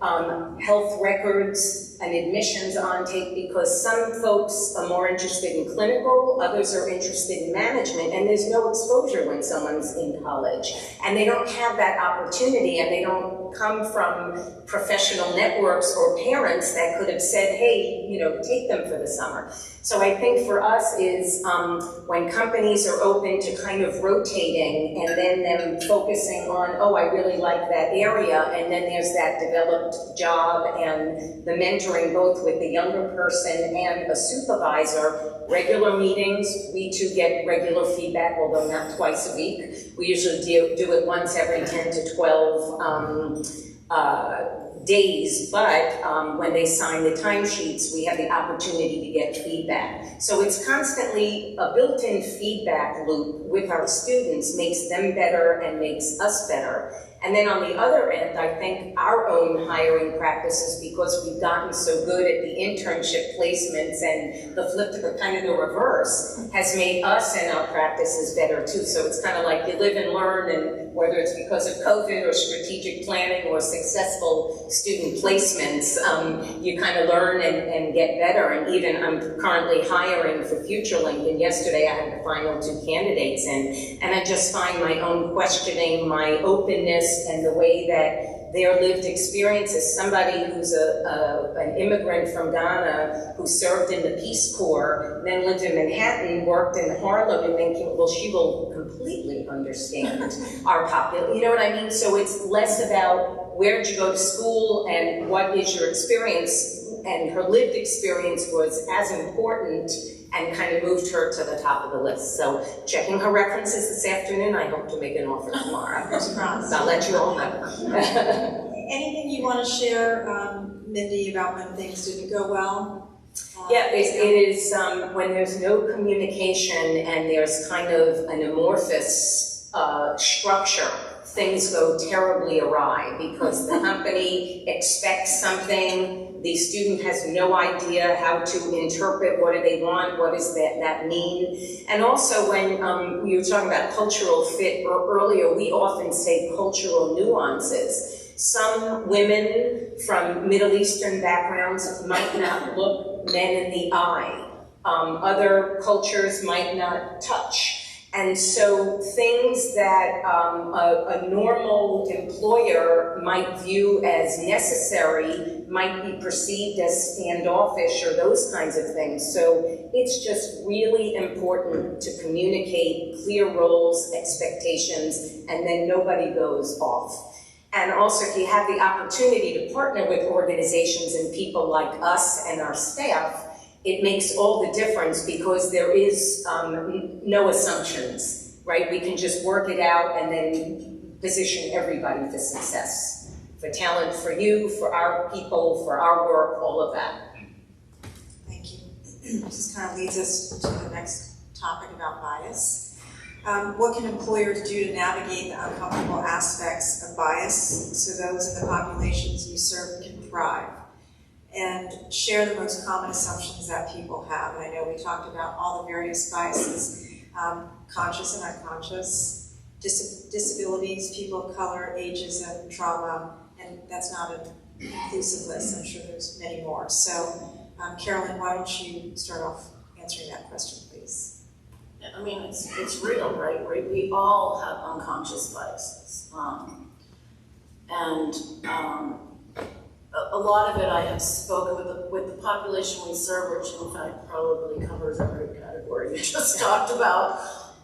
health records, and admissions on tape, because some folks are more interested in clinical, others are interested in management, and there's no exposure when someone's in college. And they don't have that opportunity, and they don't come from professional networks or parents that could have said, hey, take them for the summer. So I think for us is when companies are open to kind of rotating and then them focusing on, oh, I really like that area, and then there's that developed job and the mentoring both with the younger person and a supervisor, regular meetings. We too get regular feedback, although not twice a week. We usually do it once every 10 to 12 days, but when they sign the timesheets, we have the opportunity to get feedback. So it's constantly a built-in feedback loop with our students, makes them better and makes us better. And then on the other end, I think our own hiring practices, because we've gotten so good at the internship placements and the flip to the kind of the reverse, has made us and our practices better too. So it's kind of like you live and learn, and whether it's because of COVID or strategic planning or successful student placements, you kind of learn and get better. And even I'm currently hiring for FutureLink, and yesterday I had the final 2 candidates in, and I just find my own questioning, my openness, and the way that their lived experiences. Somebody who's an immigrant from Ghana who served in the Peace Corps, then lived in Manhattan, worked in Harlem, and thinking, well, she will completely understand our population. You know what I mean? So it's less about where did you go to school and what is your experience, and her lived experience was as important and kind of moved her to the top of the list. So checking her references this afternoon, I hope to make an offer tomorrow. I'll let you all know. Anything you want to share, Mindy, about when things didn't go well? Yeah, it is when there's no communication and there's kind of an amorphous structure, things go terribly awry because the company expects something, the student has no idea how to interpret what do they want, what does that mean. And also when you were talking about cultural fit earlier, we often say cultural nuances. Some women from Middle Eastern backgrounds might not look men in the eye. Other cultures might not touch. And so things that a normal employer might view as necessary might be perceived as standoffish or those kinds of things. So it's just really important to communicate clear roles, expectations, and then nobody goes off. And also, if you have the opportunity to partner with organizations and people like us and our staff, it makes all the difference because there is no assumptions, right? We can just work it out and then position everybody for success, for talent, for you, for our people, for our work, all of that. Thank you. This kind of leads us to the next topic about bias. What can employers do to navigate the uncomfortable aspects of bias so those in the populations you serve can thrive? And share the most common assumptions that people have. And I know we talked about all the various biases, conscious and unconscious, disabilities, people of color, ageism, trauma, and that's not an inclusive list. I'm sure there's many more. So, Carolyn, why don't you start off answering that question, please? I mean, it's real, right? We all have unconscious biases. A lot of it I have spoken with the population we serve, which in fact probably covers every category you just talked about.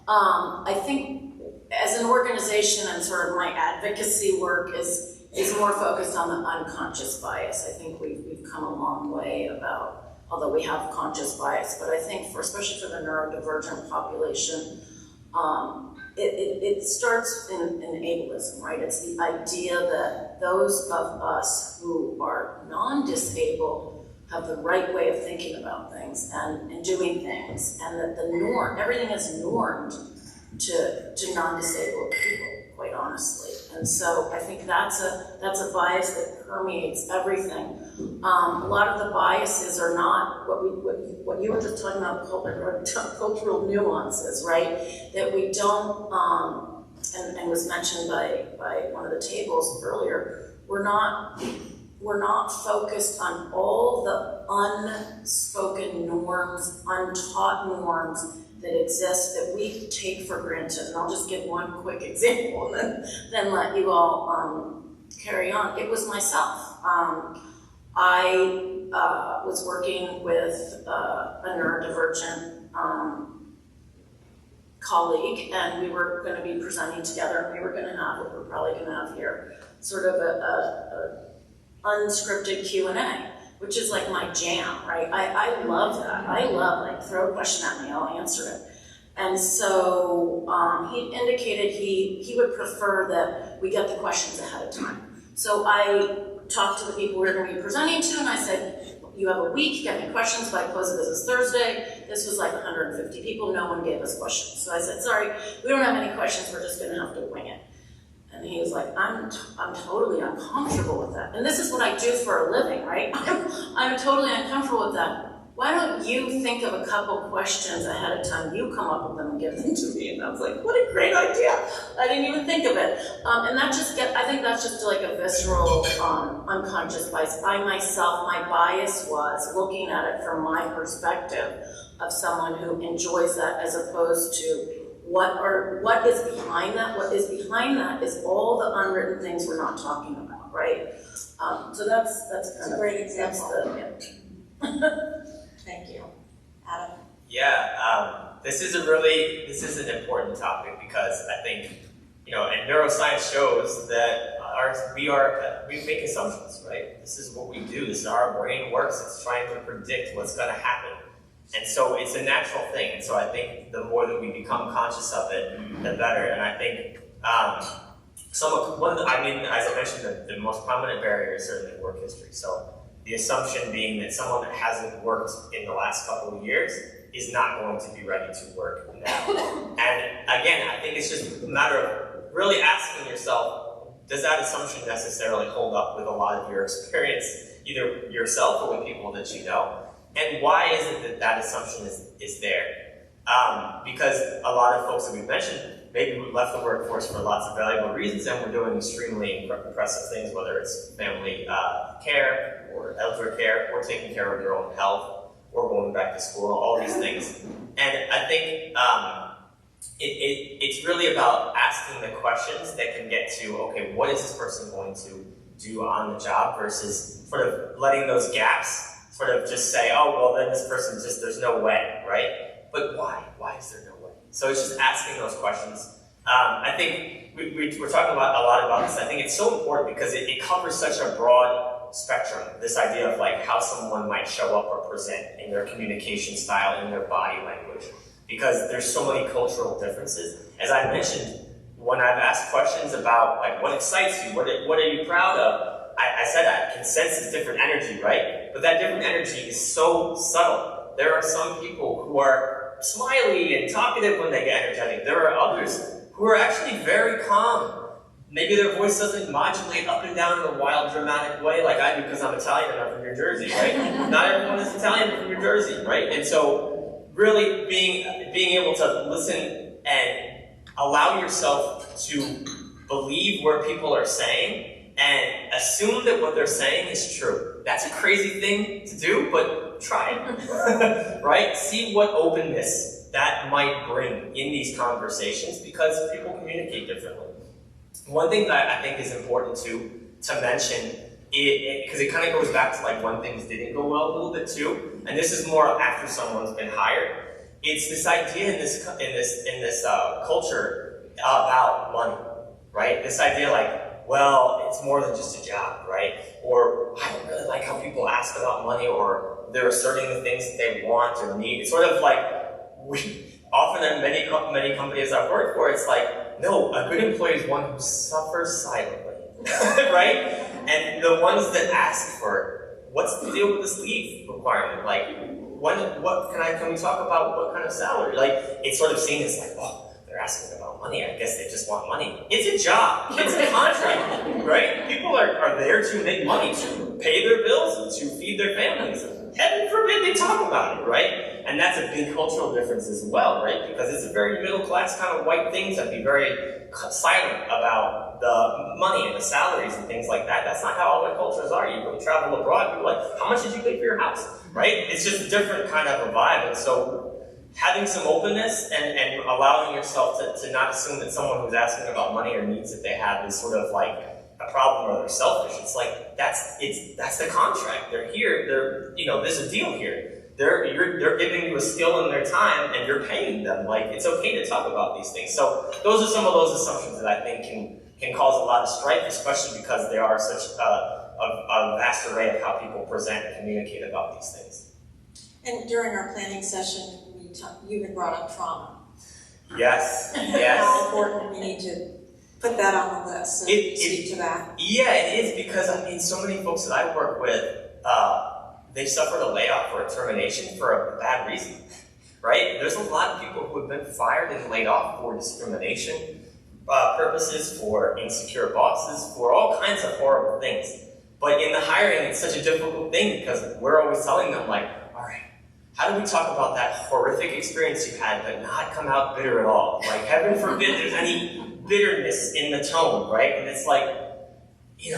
I think as an organization and sort of my advocacy work is more focused on the unconscious bias. I think we've come a long way about, although we have conscious bias, but I think especially for the neurodivergent population, it starts in ableism, right? It's the idea that those of us who are non-disabled have the right way of thinking about things and doing things, and that the norm, everything is normed to non-disabled people, quite honestly. And so I think that's a bias that permeates everything. A lot of the biases are not what you were just talking about, cultural nuances, right? That we don't, and was mentioned by one of the tables earlier. We're not focused on all the unspoken norms, untaught norms that exist that we take for granted. And I'll just give one quick example and then let you all carry on. It was myself. I was working with a neurodivergent colleague, and we were going to be presenting together, and we were going to have what we're probably going to have here, sort of a unscripted Q&A, which is like my jam, right? I love that. I love, like, throw a question at me, I'll answer it. And so he indicated he would prefer that we get the questions ahead of time. So I talked to the people we were going to be presenting to, and I said, you have a week, get me questions by close of business Thursday. This was like 150 people, no one gave us questions. So I said, sorry, we don't have any questions, we're just gonna have to wing it. And he was like, I'm totally uncomfortable with that. And this is what I do for a living, right? I'm totally uncomfortable with that. why don't you think of a couple questions ahead of time, you come up with them and give them to me, and I was like, what a great idea, I didn't even think of it. And that just I think that's just like a visceral, unconscious bias. I myself, my bias was looking at it from my perspective of someone who enjoys that, as opposed to what is behind that. What is behind that is all the unwritten things we're not talking about, right? So that's kind a of great example. Yeah. Thank you. Adam? Yeah, this is an important topic, because I think, and neuroscience shows that we make assumptions, right? This is what we do. This is how our brain works. It's trying to predict what's going to happen. And so it's a natural thing. And so I think the more that we become conscious of it, the better. And I think as I mentioned, the most prominent barrier is certainly work history. So the assumption being that someone that hasn't worked in the last couple of years is not going to be ready to work now. And again, I think it's just a matter of really asking yourself, does that assumption necessarily hold up with a lot of your experience, either yourself or with people that you know? And why is it that assumption is there? Because a lot of folks that we've mentioned, maybe we left the workforce for lots of valuable reasons, and we're doing extremely impressive things, whether it's family care or elder care, or taking care of your own health, or going back to school, all these things. And I think it's really about asking the questions that can get to, okay, what is this person going to do on the job, versus sort of letting those gaps sort of just say, oh, well, then this person there's no way, right? But why? Why is there no way? So it's just asking those questions. I think we're talking a lot about this. I think it's so important because it covers such a broad spectrum. This idea of like how someone might show up or present in their communication style, in their body language, because there's so many cultural differences. As I mentioned, when I've asked questions about like what excites you, what are you proud of, I said I can sense this different energy, right? But that different energy is so subtle. There are some people who are smiley and talkative when they get energetic. There are others who are actually very calm. Maybe their voice doesn't modulate up and down in a wild, dramatic way like I do because I'm Italian and I'm from New Jersey, right? Not everyone is Italian from New Jersey, right? And so really being able to listen and allow yourself to believe where people are saying and assume that what they're saying is true. That's a crazy thing to do, but try it, right? See what openness that might bring in these conversations, because people communicate differently. One thing that I think is important to mention, because it kind of goes back to like when things didn't go well a little bit too, and this is more after someone's been hired. It's this idea in this culture about money, right? This idea like, well, it's more than just a job, right? Or I don't really like how people ask about money, or they're asserting the things that they want or need. It's sort of like often in many companies I've worked for, it's like, no, a good employee is one who suffers silently, right? And the ones that ask for, what's the deal with this leave requirement? Like, can we talk about what kind of salary? Like, it's sort of seen as like, oh, they're asking about money. I guess they just want money. It's a job. It's a contract, right? People are there to make money, to pay their bills, and to feed their families. Heaven forbid they talk about it, right? And that's a big cultural difference as well, right? Because it's a very middle-class kind of white thing to be very silent about the money and the salaries and things like that. That's not how all the cultures are. You go travel abroad, people are like, how much did you pay for your house, right? It's just a different kind of a vibe. And so having some openness and allowing yourself to not assume that someone who's asking about money or needs that they have is sort of like a problem or they're selfish. It's like, that's the contract. They're here, there's a deal here. They're giving you a skill in their time and you're paying them. Like, it's okay to talk about these things. So those are some of those assumptions that I think can cause a lot of strife, especially because there are such a vast array of how people present and communicate about these things. And during our planning session, you had brought up trauma. Yes. How important we need to put that on the list, so speak to that. Yeah, it is, because so many folks that I work with, they suffered a layoff or a termination for a bad reason, right? There's a lot of people who have been fired and laid off for discrimination purposes, for insecure bosses, for all kinds of horrible things. But in the hiring, it's such a difficult thing because we're always telling them like, all right, how do we talk about that horrific experience you had but not come out bitter at all? Like, heaven forbid there's any bitterness in the tone, right? And it's like,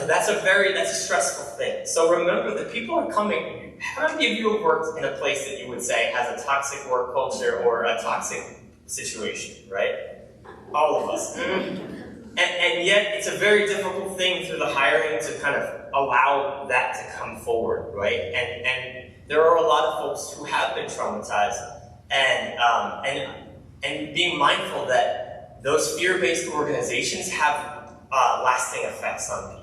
that's a stressful thing. So remember that people are coming. How many of you have worked in a place that you would say has a toxic work culture or a toxic situation, right? All of us. And yet, it's a very difficult thing through the hiring to kind of allow that to come forward, right? And there are a lot of folks who have been traumatized, and being mindful that those fear-based organizations have lasting effects on people.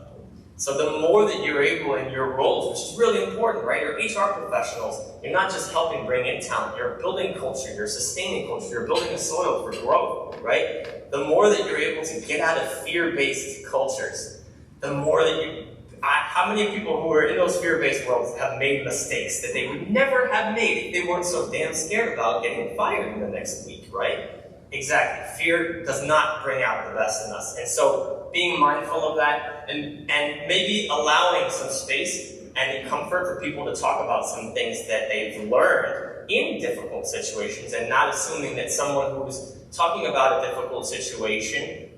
So the more that you're able in your roles, which is really important, right? You're HR professionals. You're not just helping bring in talent. You're building culture. You're sustaining culture. You're building a soil for growth, right? The more that you're able to get out of fear-based cultures, the more that how many people who are in those fear-based worlds have made mistakes that they would never have made if they weren't so damn scared about getting fired in the next week, right? Exactly. Fear does not bring out the best in us. And so being mindful of that and maybe allowing some space and comfort for people to talk about some things that they've learned in difficult situations, and not assuming that someone who's talking about a difficult situation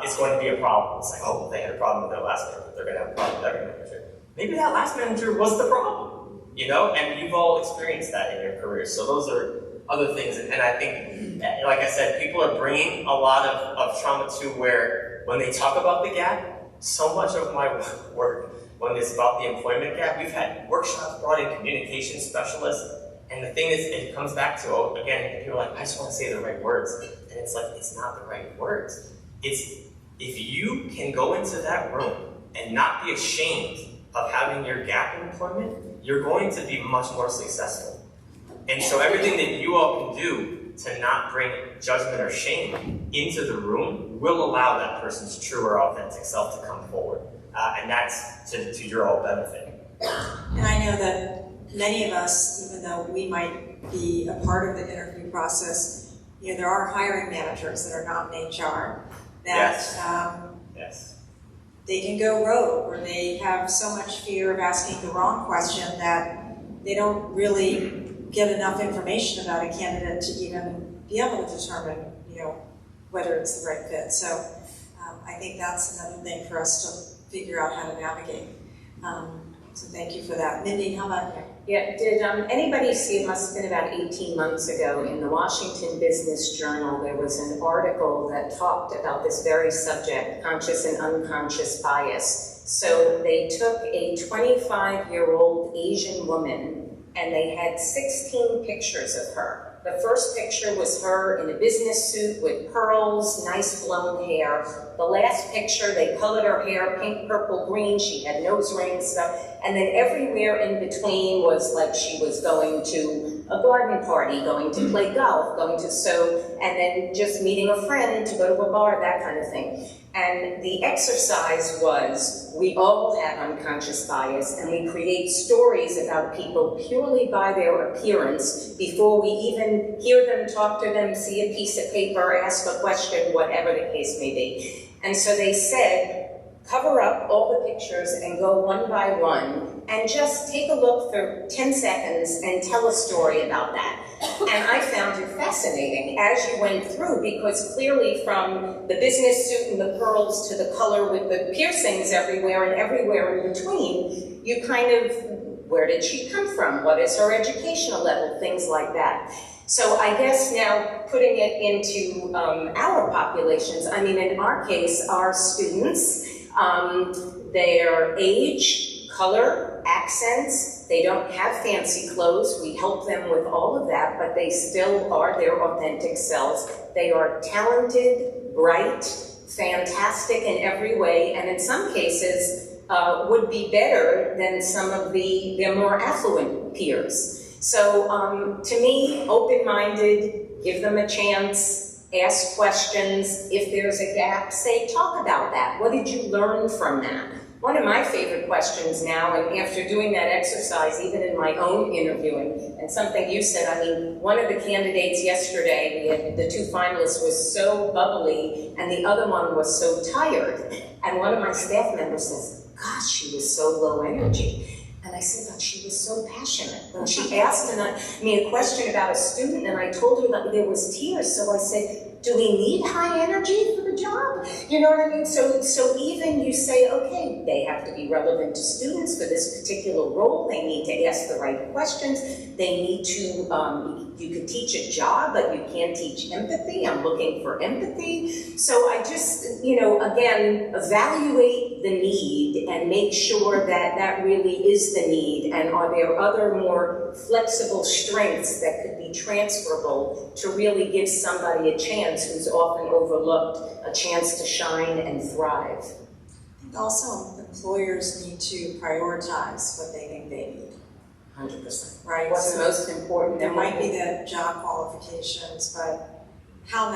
is going to be a problem. It's like, oh, they had a problem with their last manager, they're going to have a problem with every manager. Maybe that last manager was the problem, and you've all experienced that in your career. So those are other things, and I think, like I said, people are bringing a lot of trauma to where when they talk about the gap, so much of my work, when it's about the employment gap, we've had workshops, brought in communication specialists, and the thing is, it comes back to, again, people are like, I just want to say the right words, and it's like, it's not the right words. It's, if you can go into that room and not be ashamed of having your gap in employment, you're going to be much more successful. And so everything that you all can do to not bring judgment or shame into the room will allow that person's true or authentic self to come forward. And that's to your all benefit. And I know that many of us, even though we might be a part of the interview process, there are hiring managers that are not in HR that Yes. They can go rogue, or they have so much fear of asking the wrong question that they don't really get enough information about a candidate to even be able to determine, whether it's the right fit. So I think that's another thing for us to figure out how to navigate. So thank you for that. Mindy, how about you? Yeah, did anybody see, it must have been about 18 months ago, in the Washington Business Journal, there was an article that talked about this very subject, conscious and unconscious bias. So they took a 25-year-old Asian woman and they had 16 pictures of her. The first picture was her in a business suit with pearls, nice blonde hair. The last picture, they colored her hair pink, purple, green. She had nose rings, stuff. And then everywhere in between was like she was going to a garden party, going to play golf, going to sew, and then just meeting a friend to go to a bar, that kind of thing. And the exercise was, we all have unconscious bias, and we create stories about people purely by their appearance before we even hear them, talk to them, see a piece of paper, ask a question, whatever the case may be. And so they said, cover up all the pictures and go one by one and just take a look for 10 seconds and tell a story about that. And I found it fascinating as you went through, because clearly from the business suit and the pearls to the color with the piercings everywhere and everywhere in between, you kind of, where did she come from? What is her educational level? Things like that. So I guess now putting it into our populations, I mean, in our case, our students, their age, color, accents, they don't have fancy clothes. We help them with all of that, but they still are their authentic selves. They are talented, bright, fantastic in every way, and in some cases would be better than some of their more affluent peers. So to me, open-minded, give them a chance, ask questions. If there's a gap, say, talk about that. What did you learn from that? One of my favorite questions now, and after doing that exercise, even in my own interviewing, and something you said, I mean, one of the candidates yesterday, the two finalists, was so bubbly, and the other one was so tired. And one of my staff members says, gosh, she was so low energy. And I said, but she was so passionate. When she asked me a question about a student, and I told her that there was tears, so I said, do we need high energy for the job? You know what I mean? So even you say, okay, they have to be relevant to students for this particular role. They need to ask the right questions. They need to, you could teach a job, but you can't teach empathy. I'm looking for empathy. So I just, again, evaluate the need and make sure that that really is the need. And are there other more flexible strengths that could be transferable to really give somebody a chance who's often overlooked, a chance to shine and thrive. And also, employers need to prioritize what they think they need, 100%. right? What's So most important? there might be the job qualifications, but how are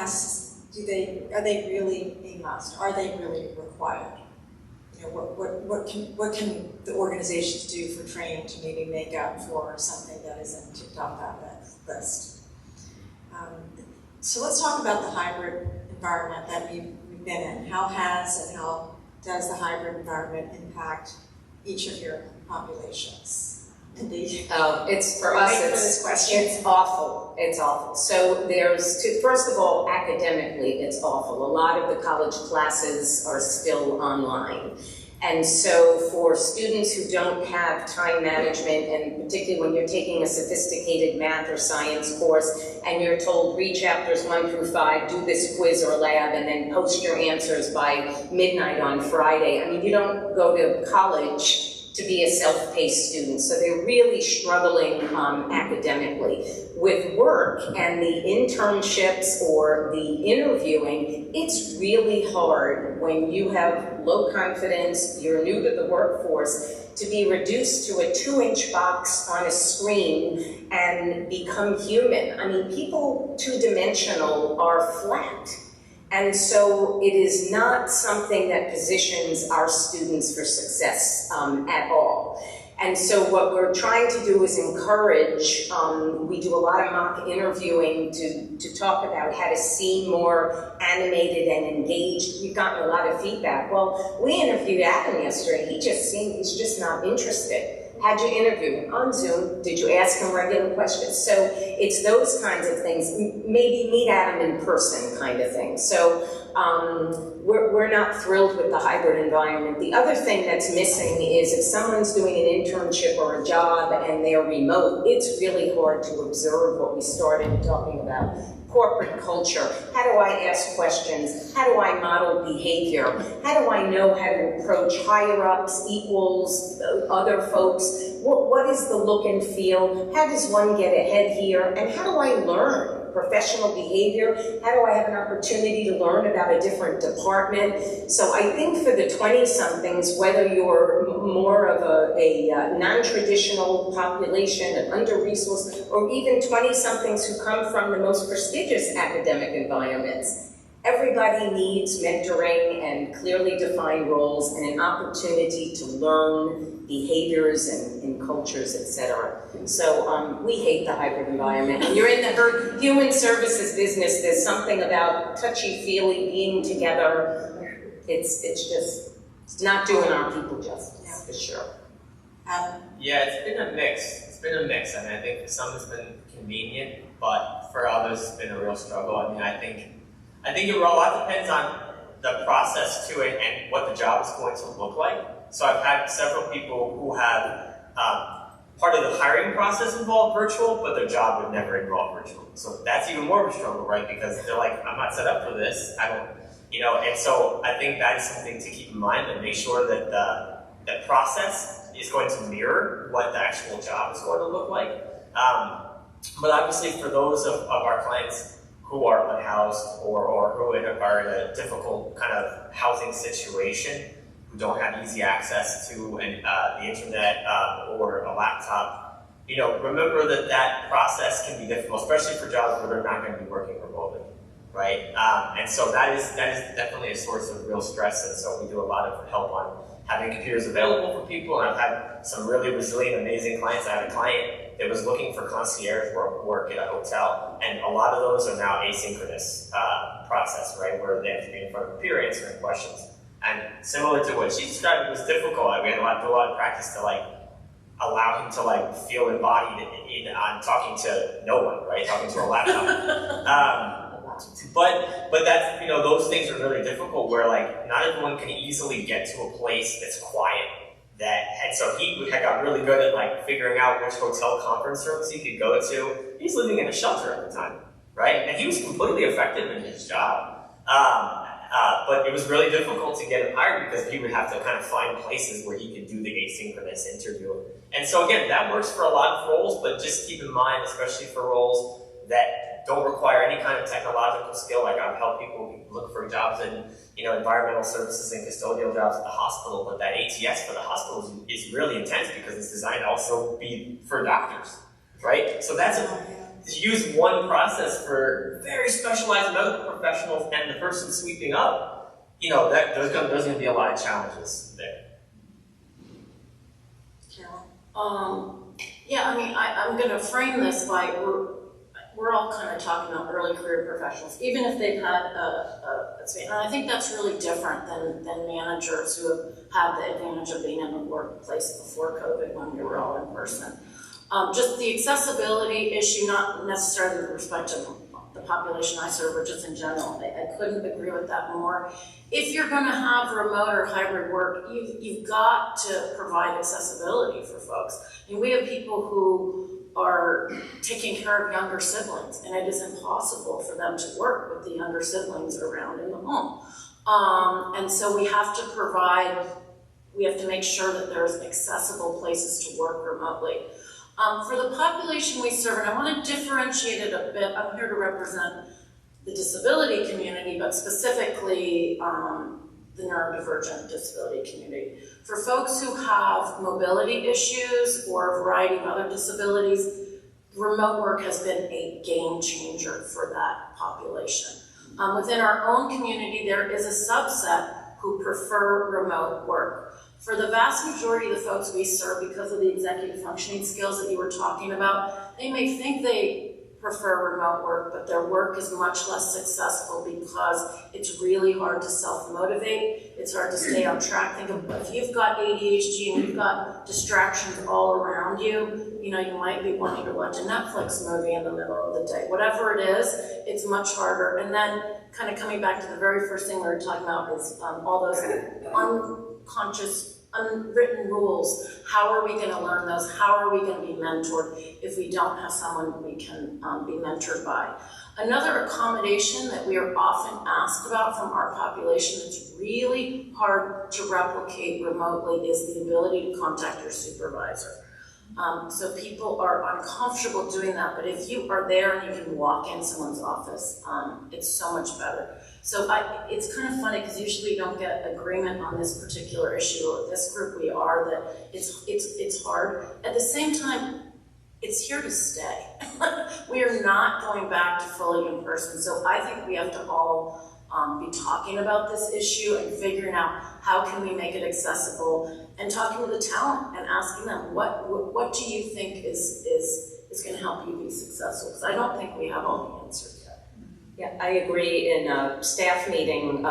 they really a must? Are they really required? What can the organizations do for training to maybe make up for something that isn't ticked off that list? So let's talk about the hybrid environment that we've been in. How does the hybrid environment impact each of your populations? Indeed. It's for us, it's awful. It's awful. So first of all, academically, it's awful. A lot of the college classes are still online. And so for students who don't have time management, and particularly when you're taking a sophisticated math or science course, and you're told read chapters 1 through 5, do this quiz or lab, and then post your answers by midnight on Friday. I mean, you don't go to college to be a self-paced student. So they're really struggling academically. With work and the internships or the interviewing, it's really hard when you have low confidence, you're new to the workforce, to be reduced to a 2-inch box on a screen and become human. I mean, people two-dimensional are flat. And so it is not something that positions our students for success at all. And so what we're trying to do is encourage, we do a lot of mock interviewing to talk about how to seem more animated and engaged. We've gotten a lot of feedback. Well, we interviewed Adam yesterday. He's just not interested. How'd you interview him? On Zoom. Did you ask him regular questions? So it's those kinds of things. Maybe meet Adam in person kind of thing. So we're not thrilled with the hybrid environment. The other thing that's missing is if someone's doing an internship or a job and they're remote, it's really hard to observe what we started talking about. Corporate culture. How do I ask questions? How do I model behavior? How do I know how to approach higher ups, equals, other folks? What is the look and feel? How does one get ahead here? And how do I learn professional behavior? How do I have an opportunity to learn about a different department? So I think for the 20-somethings, whether you're more of a non-traditional population, an under-resourced, or even 20-somethings who come from the most prestigious academic environments, everybody needs mentoring and clearly defined roles and an opportunity to learn behaviors and cultures, etc. So we hate the hybrid environment. When you're in the human services business, there's something about touchy-feely being together. It's not doing our people justice, for sure. Yeah, it's been a mix. I mean, I think for some it's been convenient, but for others it's been a real struggle. I mean, I think a lot depends on the process to it and what the job is going to look like. So I've had several people who have part of the hiring process involved virtual, but their job would never involve virtual. So that's even more of a struggle, right? Because they're like, I'm not set up for this. I don't, and so I think that's something to keep in mind and make sure that the process is going to mirror what the actual job is going to look like. But obviously for those of our clients who are unhoused or who are in a difficult kind of housing situation, who don't have easy access to the internet or a laptop, remember that process can be difficult, especially for jobs where they're not going to be working remotely, right? And so that is definitely a source of real stress, and so we do a lot of help on having computers available for people, and I've had some really resilient, amazing clients. I had a client that was looking for concierge work at a hotel, and a lot of those are now asynchronous process, right, where they have to be in front of a computer answering questions. And similar to what she described, it was difficult. We had to do a lot of practice to allow him to like feel embodied on talking to no one, right? Talking to a laptop. But that's, you know, those things are really difficult where like not everyone can easily get to a place that's quiet. And so he got really good at like figuring out which hotel conference rooms he could go to. He's living in a shelter at the time, right? And he was completely effective in his job. But it was really difficult to get him hired because he would have to kind of find places where he could do the asynchronous interview. And so again, that works for a lot of roles, but just keep in mind, especially for roles that don't require any kind of technological skill, like I've helped people look for jobs in, you know, environmental services and custodial jobs at the hospital, but that ATS for the hospitals is really intense because it's designed to also be for doctors, right? So that's to use one process for very specialized medical professionals and the person sweeping up, you know, there's going to be a lot of challenges there. Yeah, I mean, I'm going to frame this by we're all kind of talking about early career professionals, even if they've had and I think that's really different than managers who have had the advantage of being in the workplace before COVID when we were all in person. Just the accessibility issue, not necessarily with respect to the population I serve, but just in general. I couldn't agree with that more. If you're going to have remote or hybrid work, you've got to provide accessibility for folks. And we have people who are taking care of younger siblings, and it is impossible for them to work with the younger siblings around in the home. And so we have to make sure that there's accessible places to work remotely. For the population we serve, and I want to differentiate it a bit, I'm here to represent the disability community, but specifically the neurodivergent disability community. For folks who have mobility issues or a variety of other disabilities, remote work has been a game changer for that population. Within our own community, there is a subset who prefer remote work. For the vast majority of the folks we serve, because of the executive functioning skills that you were talking about, they may think they prefer remote work, but their work is much less successful because it's really hard to self-motivate. It's hard to stay on track. Think of if you've got ADHD and you've got distractions all around you, you know, you might be wanting to watch a Netflix movie in the middle of the day. Whatever it is, it's much harder. And then kind of coming back to the very first thing we were talking about is all those unconscious, unwritten rules. How are we going to learn those? How are we going to be mentored if we don't have someone we can be mentored by? Another accommodation that we are often asked about from our population that's really hard to replicate remotely is the ability to contact your supervisor. So people are uncomfortable doing that, but if you are there and you can walk in someone's office, it's so much better. So it's kind of funny because usually you don't get agreement on this particular issue. With this group we are that it's hard. At the same time, it's here to stay. We are not going back to fully in person. So I think we have to all be talking about this issue and figuring out how can we make it accessible and talking to the talent and asking them what do you think is going to help you be successful? Because I don't think we have all the answers yet. Yeah, I agree. In a staff meeting,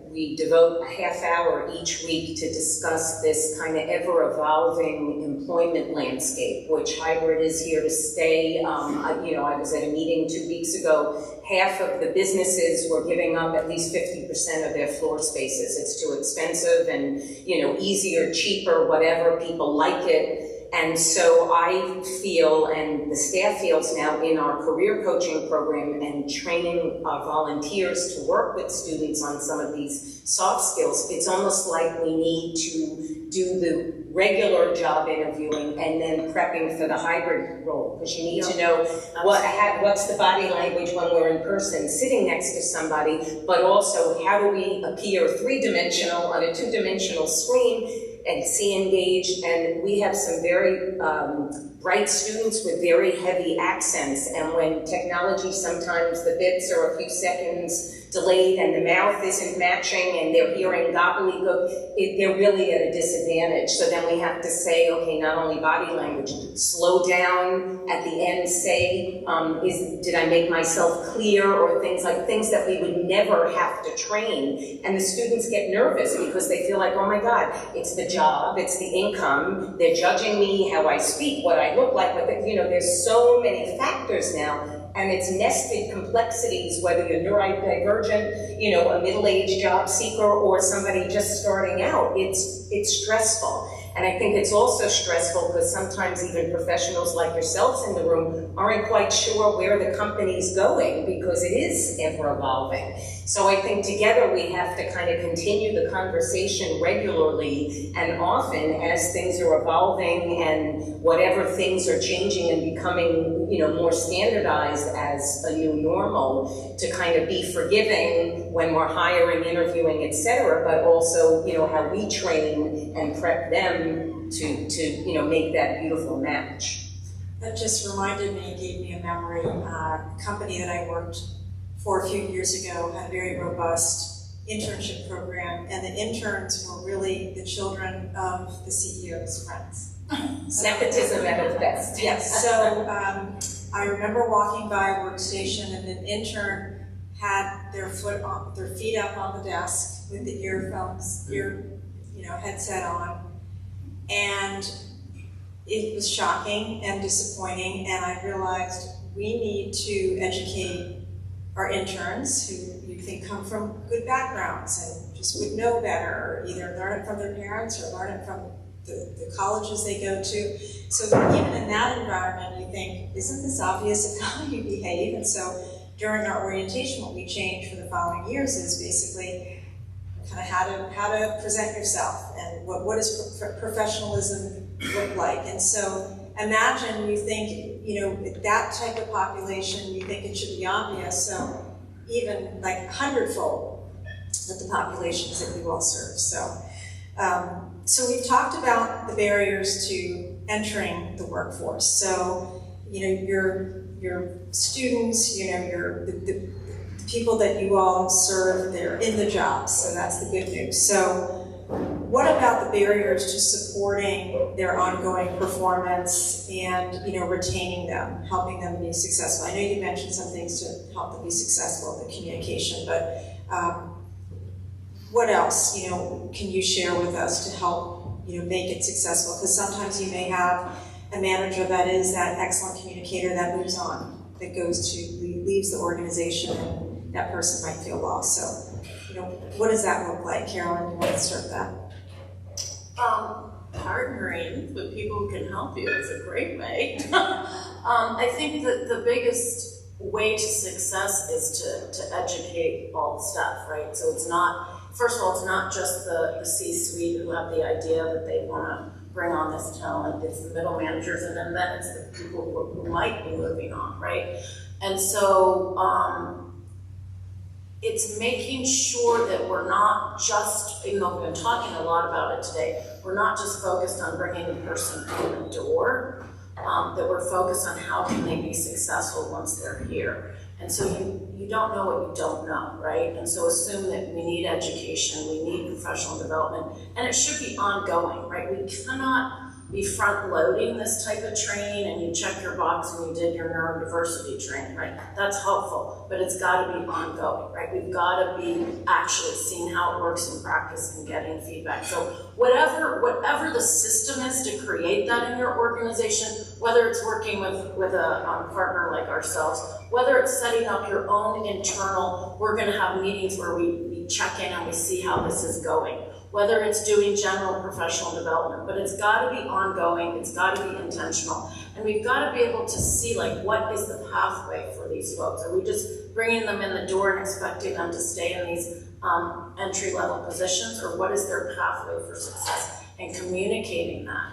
we devote a half hour each week to discuss this kind of ever-evolving employment landscape, which hybrid is here to stay. I was at a meeting 2 weeks ago. Half of the businesses were giving up at least 50% of their floor spaces. It's too expensive and, easier, cheaper, whatever. People like it. And so I feel, and the staff feels now in our career coaching program and training our volunteers to work with students on some of these soft skills, it's almost like we need to do the regular job interviewing and then prepping for the hybrid role, because you need to know what's the body language when we're in person, sitting next to somebody, but also how do we appear three-dimensional on a two-dimensional screen and see engaged. And we have some very bright students with very heavy accents, and when technology, sometimes the bits are a few seconds delayed and the mouth isn't matching and they're hearing gobbledygook, they're really at a disadvantage. So then we have to say, okay, not only body language, slow down at the end, say, did I make myself clear, or things that we would never have to train. And the students get nervous because they feel like, oh my God, it's the job, it's the income, they're judging me, how I speak, what I look like, but there's so many factors now. And it's nested complexities, whether you're neurodivergent, a middle-aged job seeker, or somebody just starting out. It's stressful. And I think it's also stressful because sometimes even professionals like yourselves in the room aren't quite sure where the company's going because it is ever evolving. So I think together we have to kind of continue the conversation regularly and often as things are evolving and whatever things are changing and becoming, more standardized as a new normal, to kind of be forgiving when we're hiring, interviewing, et cetera, but also, how we train and prep them to make that beautiful match. That just reminded me, gave me a memory. A company that I worked for a few years ago had a very robust internship program, and the interns were really the children of the CEO's friends. Nepotism at its best. Yes, so I remember walking by a workstation and an intern had their feet up on the desk with the earphones, headset on, and it was shocking and disappointing, and I realized we need to educate our interns who you think come from good backgrounds and just would know better, or either learn it from their parents or learn it from the colleges they go to. So even in that environment, you think, isn't this obvious of how you behave? And so during our orientation, what we changed for the following years is basically kind of how to present yourself and what does professionalism look like. And so imagine you think, that type of population, you think it should be obvious, so even like 100-fold with the populations that we all serve. So we've talked about the barriers to entering the workforce. So, your students, the people that you all serve, they're in the jobs, so that's the good news. So what about the barriers to supporting their ongoing performance and, retaining them, helping them be successful? I know you mentioned some things to help them be successful, the communication, but what else, can you share with us to help, make it successful? Because sometimes you may have a manager that is that excellent communicator that moves on, that leaves the organization, and that person might feel lost. So, what does that look like? Carolyn, you want to start that? Partnering with people who can help you is a great way. I think that the biggest way to success is to educate all the staff, right? So it's not, first of all, it's not just the C-suite who have the idea that they want to bring on this talent. It's the middle managers, and then it's the people who might be moving on, right? And so it's making sure that we're not just, even though we've been talking a lot about it today, we're not just focused on bringing the person through the door, that we're focused on how can they be successful once they're here. And so you don't know what you don't know, right? And so assume that we need education, we need professional development, and it should be ongoing, right? We cannot be front-loading this type of training and you check your box when you did your neurodiversity training, right? That's helpful, but it's gotta be ongoing, right? We've gotta be actually seeing how it works in practice and getting feedback. So whatever the system is to create that in your organization, whether it's working with a partner like ourselves, whether it's setting up your own internal, we're gonna have meetings where we check in and we see how this is going. Whether it's doing general professional development, but it's gotta be ongoing, it's gotta be intentional. And we've gotta be able to see what is the pathway for these folks? Are we just bringing them in the door and expecting them to stay in these entry-level positions, or what is their pathway for success? And communicating that.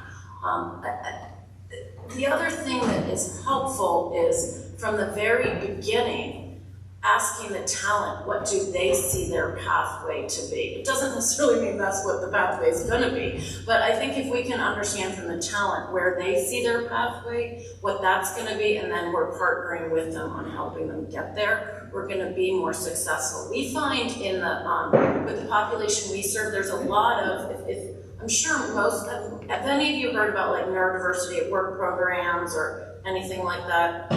The other thing that is helpful is from the very beginning, asking the talent, what do they see their pathway to be? It doesn't necessarily mean that's what the pathway is gonna be, but I think if we can understand from the talent where they see their pathway, what that's gonna be, and then we're partnering with them on helping them get there, we're gonna be more successful. We find in the, with the population we serve, there's a lot of, if I'm sure most, have any of you heard about like neurodiversity at work programs or anything like that?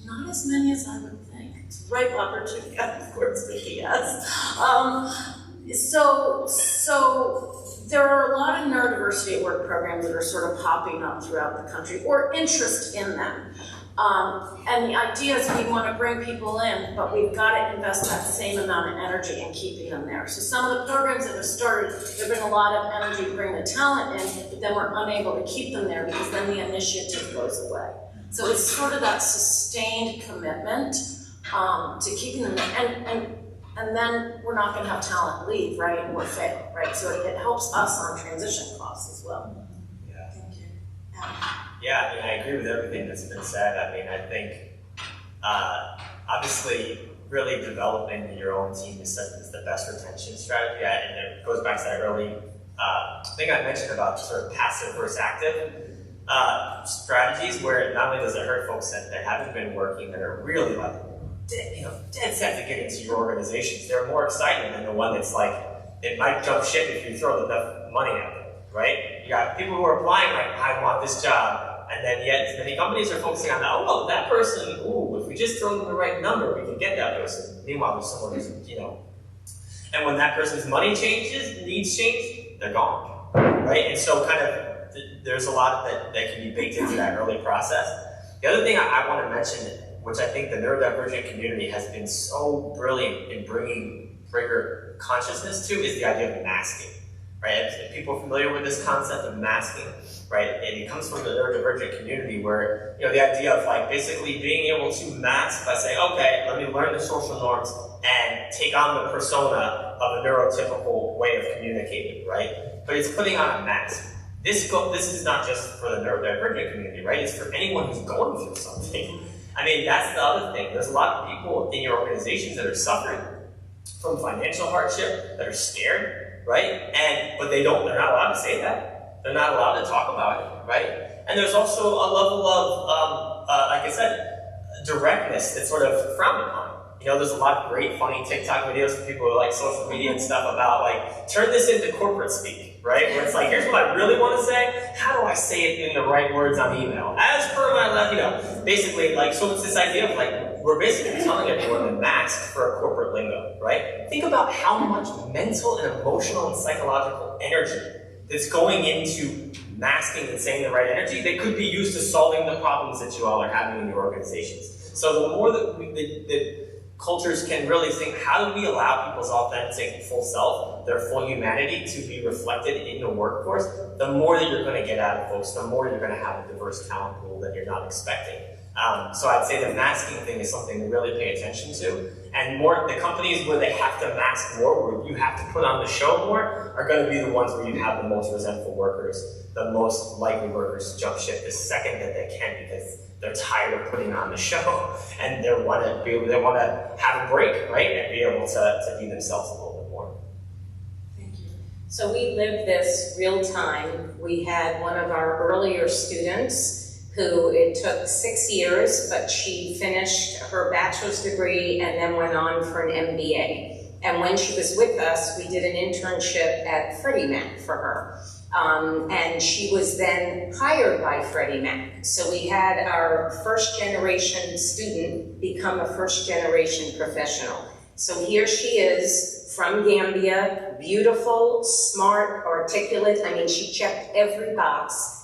Not as many as I would think. It's right, opportunity, of course, Vicki, yes. So there are a lot of neurodiversity at work programs that are sort of popping up throughout the country, or interest in them. And the idea is we want to bring people in, but we've got to invest that same amount of energy in keeping them there. So some of the programs that have started, there's been a lot of energy to bring the talent in, but then we're unable to keep them there because then the initiative goes away. So it's sort of that sustained commitment to keeping them there. And then we're not going to have talent leave, right, or fail, right? So it helps us on transition costs as well. Yeah. Thank you. Yeah, I mean, I agree with everything that's been said. I mean, I think, obviously, really developing your own team is the best retention strategy. And it goes back to that early thing I mentioned about sort of passive versus active strategies, where not only does it hurt folks that haven't been working, that are really like, dead set to get into your organizations. They're more exciting than the one that's like, it might jump ship if you throw enough money at them, right? You got people who are applying like, I want this job, and then yet many companies are focusing on, oh, well, that person, ooh, if we just throw them the right number, we can get that person. Meanwhile, there's someone who's, and when that person's money changes, needs change, they're gone, right? And so kind of, there's a lot that can be baked into that early process. The other thing I want to mention, which I think the neurodivergent community has been so brilliant in bringing rigor consciousness to, is the idea of masking, right? If people are familiar with this concept of masking, right? And it comes from the neurodivergent community where, the idea of like basically being able to mask by saying, okay, let me learn the social norms and take on the persona of a neurotypical way of communicating, right? But it's putting on a mask. This is not just for the neurodivergent community, right? It's for anyone who's going through something. I mean, that's the other thing. There's a lot of people in your organizations that are suffering from financial hardship, that are scared, right? But they're not allowed to say that. They're not allowed to talk about it, right? And there's also a level of, like I said, directness that's sort of frowned upon. There's a lot of great, funny TikTok videos from people who like social media and stuff about like, turn this into corporate speak, right? Where it's like, here's what I really want to say. How do I say it in the right words on email? As per my, basically like, so it's this idea of like, we're basically telling everyone to mask for a corporate lingo, right? Think about how much mental and emotional and psychological energy that's going into masking and saying the right energy that could be used to solving the problems that you all are having in your organizations. So the more that the cultures can really think, how do we allow people's authentic full self, their full humanity to be reflected in the workforce, the more that you're going to get out of folks, the more you're going to have a diverse talent pool that you're not expecting. So I'd say the masking thing is something to really pay attention to. And the companies where they have to mask more, where you have to put on the show more, are going to be the ones where you have the most resentful workers, the most likely workers to jump ship the second that they can, because they're tired of putting on the show and they want to have a break, right, and be able to be themselves a little bit more. Thank you. So we lived this real time. We had one of our earlier students who it took 6 years, but she finished her bachelor's degree and then went on for an MBA. And when she was with us, we did an internship at Freddie Mac for her. And she was then hired by Freddie Mac. So we had our first generation student become a first generation professional. So here she is from Gambia, beautiful, smart, articulate. I mean, she checked every box.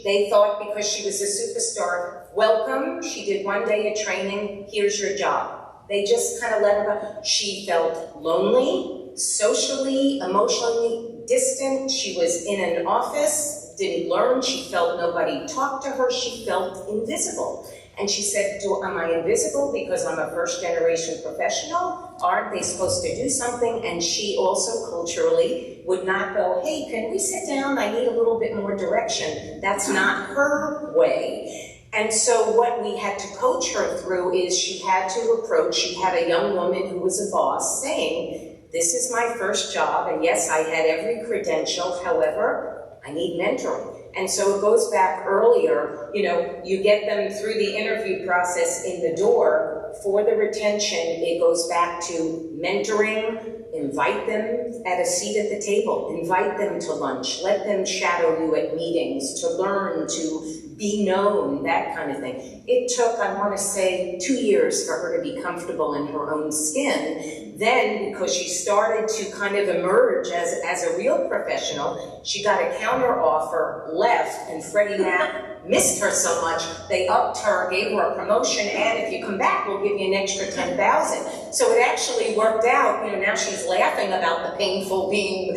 They thought because she was a superstar, welcome, she did 1 day of training, here's your job. They just kind of let her go. She felt lonely, socially, emotionally distant. She was in an office, didn't learn. She felt nobody talked to her. She felt invisible. And she said, am I invisible because I'm a first generation professional? Aren't they supposed to do something? And she also culturally would not go, hey, can we sit down? I need a little bit more direction. That's not her way. And so what we had to coach her through is she had a young woman who was a boss saying, this is my first job, and yes, I had every credential, however, I need mentoring. And so it goes back earlier, you get them through the interview process in the door. For the retention, it goes back to mentoring, invite them at a seat at the table, invite them to lunch, let them shadow you at meetings, to learn, to be known, that kind of thing. It took, I want to say, 2 years for her to be comfortable in her own skin. Then, because she started to kind of emerge as a real professional, she got a counter offer, left, and Freddie Mac missed her so much, they upped her, gave her a promotion, and if you come back, we'll give you an extra $10,000. So it actually worked out. Now she's laughing about the painful being,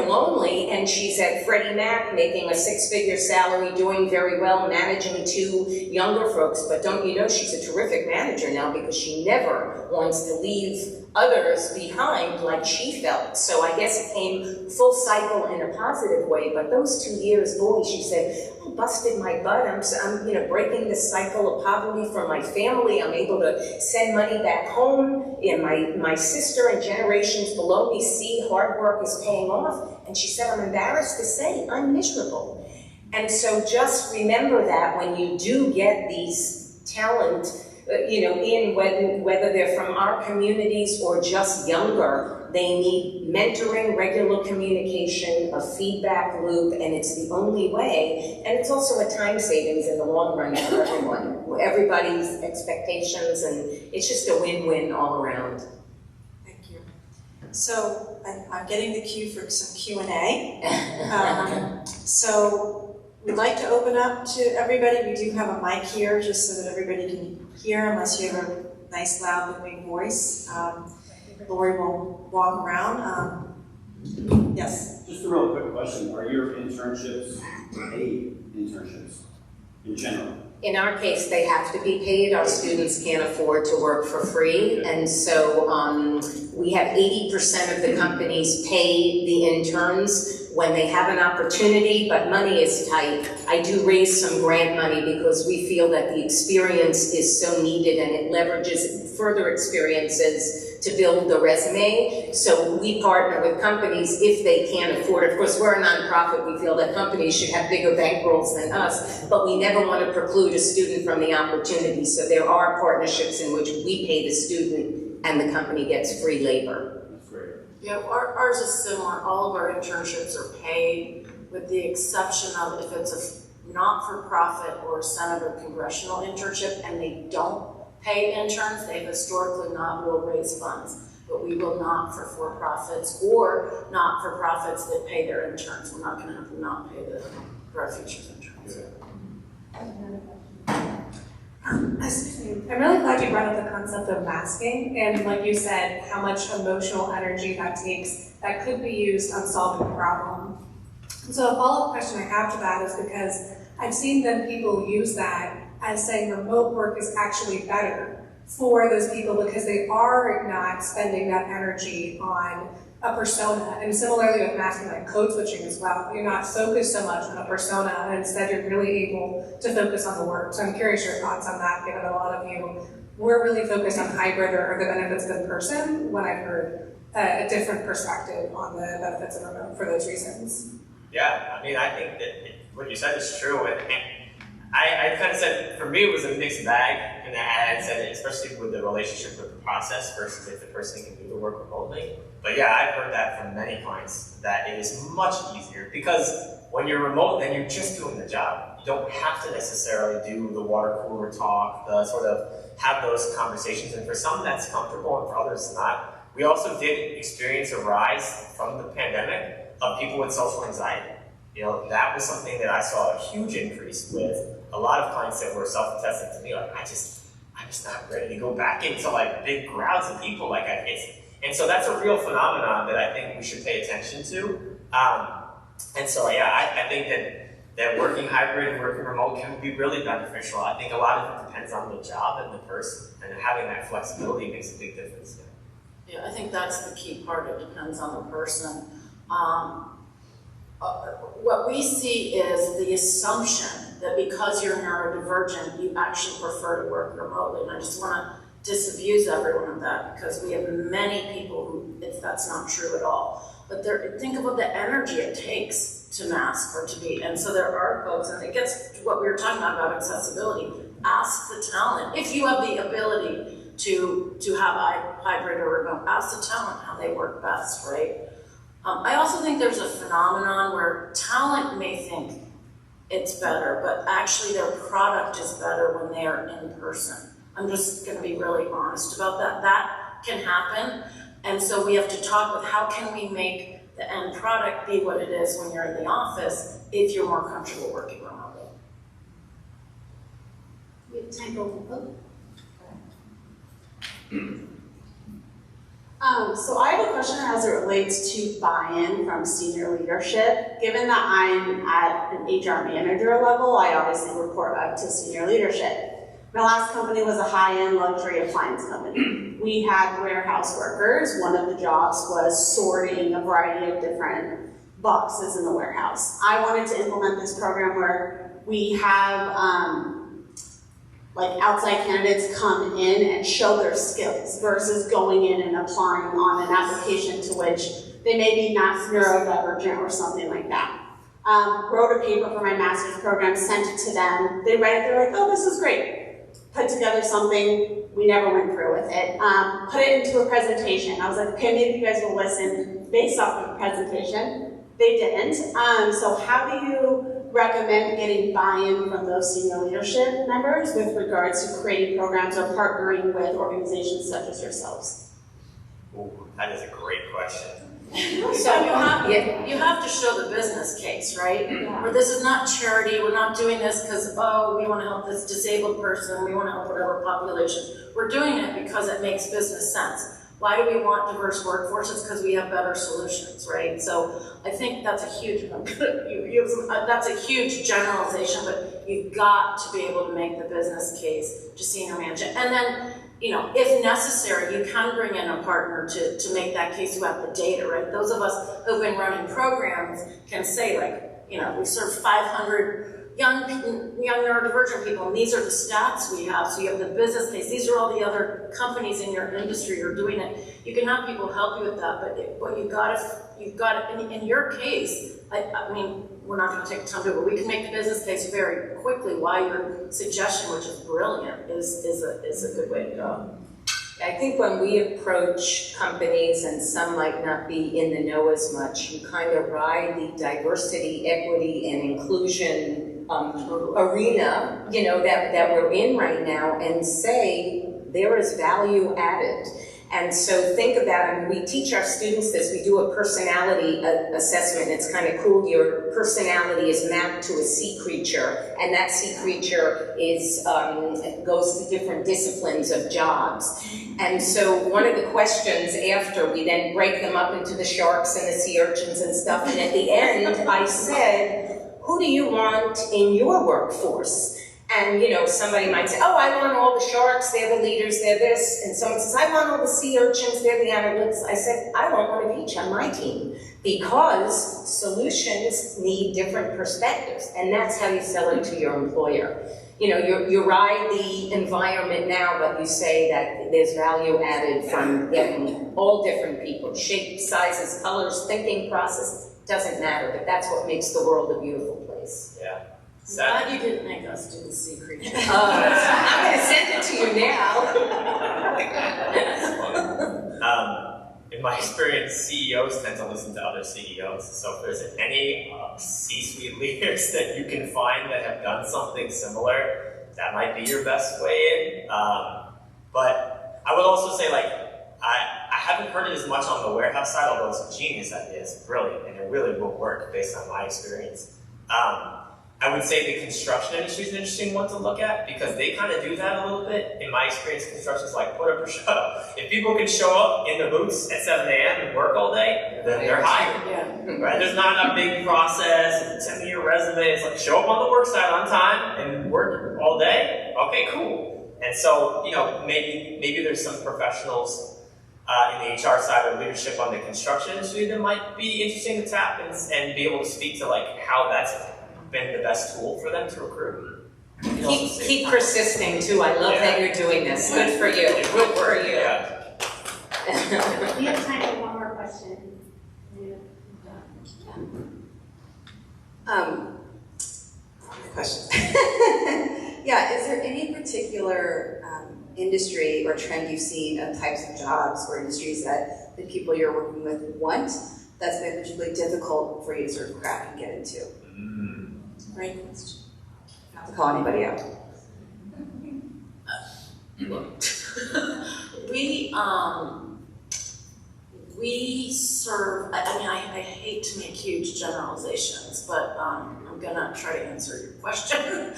lonely, and she's at Freddie Mac making a 6-figure salary, doing very well, managing 2 younger folks. But don't you know, she's a terrific manager now because she never wants to leave others behind like she felt. So I guess it came full cycle in a positive way. But those 2 years, boy, she said, I busted my butt. I'm breaking the cycle of poverty for my family. I'm able to send money back home. And my sister and generations below me see hard work is paying off. And she said, I'm embarrassed to say, I'm miserable. And so just remember that when you do get these talent, in whether they're from our communities or just younger, they need mentoring, regular communication, a feedback loop, and it's the only way. And it's also a time savings in the long run for everyone. Everybody's expectations, and it's just a win-win all around. Thank you. So I'm getting the cue for some Q&A. So we'd like to open up to everybody. We do have a mic here just so that everybody can hear, unless you have a nice, loud, booming voice. Lori will walk around. Yes? Just a real quick question. Are your internships paid internships in general? In our case, they have to be paid. Our students can't afford to work for free. And so we have 80% of the companies pay the interns when they have an opportunity, but money is tight. I do raise some grant money because we feel that the experience is so needed and it leverages further experiences to build the resume. So we partner with companies if they can't afford it. Of course, we're a nonprofit. We feel that companies should have bigger bankrolls than us, but we never want to preclude a student from the opportunity. So there are partnerships in which we pay the student and the company gets free labor. That's great. Yeah, ours is similar. All of our internships are paid, with the exception of if it's a not-for-profit or Senate or congressional internship and they don't pay interns, they historically will raise funds. But we will not for for-profits or not-for-profits that pay their interns. We're not going to not pay for our futures interns. I'm really glad you brought up the concept of masking, and like you said, how much emotional energy that takes that could be used on solving a problem. So a follow-up question I have to that is because I've seen that people use that as saying remote work is actually better for those people because they are not spending that energy on a persona. And similarly with masking, like code switching as well, you're not focused so much on a persona, and instead you're really able to focus on the work. So I'm curious your thoughts on that, given a lot of you were really focused on hybrid or the benefits of in-person, when I've heard a different perspective on the benefits of remote for those reasons. Yeah, I mean, I think that what you said is true, and I kind of said, for me, it was a mixed bag in the ads, and especially with the relationship with the process versus if the person can do the work remotely. But yeah, I've heard that from many clients that it is much easier because when you're remote, then you're just doing the job. You don't have to necessarily do the water cooler talk, the sort of have those conversations. And for some, that's comfortable, and for others, not. We also did experience a rise from the pandemic of people with social anxiety. That was something that I saw a huge increase with a lot of clients that were self-attesting to me, like, I'm just not ready to go back into like big crowds of people like and so that's a real phenomenon that I think we should pay attention to. And so yeah, I think that working hybrid and working remote can be really beneficial. I think a lot of it depends on the job and the person, and having that flexibility makes a big difference. Yeah, I think that's the key part. It depends on the person. What we see is the assumption that because you're neurodivergent, you actually prefer to work remotely. And I just want to disabuse everyone of that, because we have many people who, that's not true at all. But think about the energy it takes to mask or to be, and so there are folks, and it gets to what we were talking about accessibility. Ask the talent, if you have the ability to have hybrid or remote, ask the talent how they work best, right? I also think there's a phenomenon where talent may think it's better, but actually their product is better when they are in person. I'm just gonna be really honest about that. That can happen, and so we have to talk with how can we make the end product be what it is when you're in the office if you're more comfortable working remotely. We have time for one vote. So I have a question as it relates to buy-in from senior leadership. Given that I'm at an HR manager level, I obviously report up to senior leadership. My last company was a high-end luxury appliance company. We had warehouse workers. One of the jobs was sorting a variety of different boxes in the warehouse. I wanted to implement this program where we have like outside candidates come in and show their skills versus going in and applying on an application to which they may be neurodivergent or something like that. Wrote a paper for my master's program, sent it to them. They read it, they're like, oh, this is great. Put together something, we never went through with it. Put it into a presentation. I was like, okay, maybe you guys will listen based off of the presentation. They didn't. So how do you recommend getting buy-in from those senior leadership members with regards to creating programs or partnering with organizations such as yourselves? Ooh, that is a great question. So you have to show the business case, right? Or this is not charity, we're not doing this because, oh, we want to help this disabled person, we want to help whatever population. We're doing it because it makes business sense. Why do we want diverse workforces? Because we have better solutions, right? So I think that's a huge, that's a huge generalization, but you've got to be able to make the business case to senior management. And then, you know, if necessary, you can bring in a partner to make that case who have the data, right? Those of us who've been running programs can say, like, you know, we serve 500 young neurodivergent people, and these are the stats we have. So you have the business case. These are all the other companies in your industry who are doing it. You can have people help you with that, but you've got to, in your case, I mean, we're not going to take the time to do it, but we can make the business case very quickly why your suggestion, which is brilliant, is a good way to go. I think when we approach companies, and some might not be in the know as much, you kind of ride the diversity, equity, and inclusion arena, you know, that we're in right now, and say there is value added. And so think about it. We teach our students this. We do a personality assessment. It's kind of cool. Your personality is mapped to a sea creature, and that sea creature is goes to different disciplines of jobs. And so one of the questions after, we then break them up into the sharks and the sea urchins and stuff, and at the end I said, who do you want in your workforce? And, you know, somebody might say, oh, I want all the sharks, they're the leaders, they're this. And someone says, I want all the sea urchins, they're the analysts. I said, I want one of each on my team, because solutions need different perspectives. And that's how you sell it to your employer. You know, you ride the environment now, but you say that there's value added from getting all different people, shapes, sizes, colors, thinking process, doesn't matter, but that's what makes the world a beautiful place. Yeah. I'm glad you didn't make us do the sea creature. I'm going to send it to you now. In my experience, CEOs tend to listen to other CEOs. So if there's any C-suite leaders that you can find that have done something similar, that might be your best way in. But I would also say, like, I haven't heard it as much on the warehouse side, although it's a genius idea. It's brilliant, and it really will work based on my experience. I would say the construction industry is an interesting one to look at, because they kind of do that a little bit. In my experience, construction is like put up or shut up. If people can show up in the boots at 7 a.m. and work all day, then they're hired. Yeah. Right? There's not a big process. Send me your resume. It's like, show up on the work site on time and work all day. Okay, cool. And so, you know, maybe there's some professionals in the HR side or leadership on the construction industry that might be interesting to tap and be able to speak to, like, how that's been the best tool for them to recruit. You can also save Keep time. persisting too. I love that you're doing this. Good for you. It will Good for work, you. yeah. We have time for one more question. Question. Yeah, is there any particular industry or trend you've seen of types of jobs or industries that the people you're working with want that's been particularly difficult for you to sort of crack and get into? Great question. Not to call anybody out. We serve, I hate to make huge generalizations, but I'm gonna try to answer your question.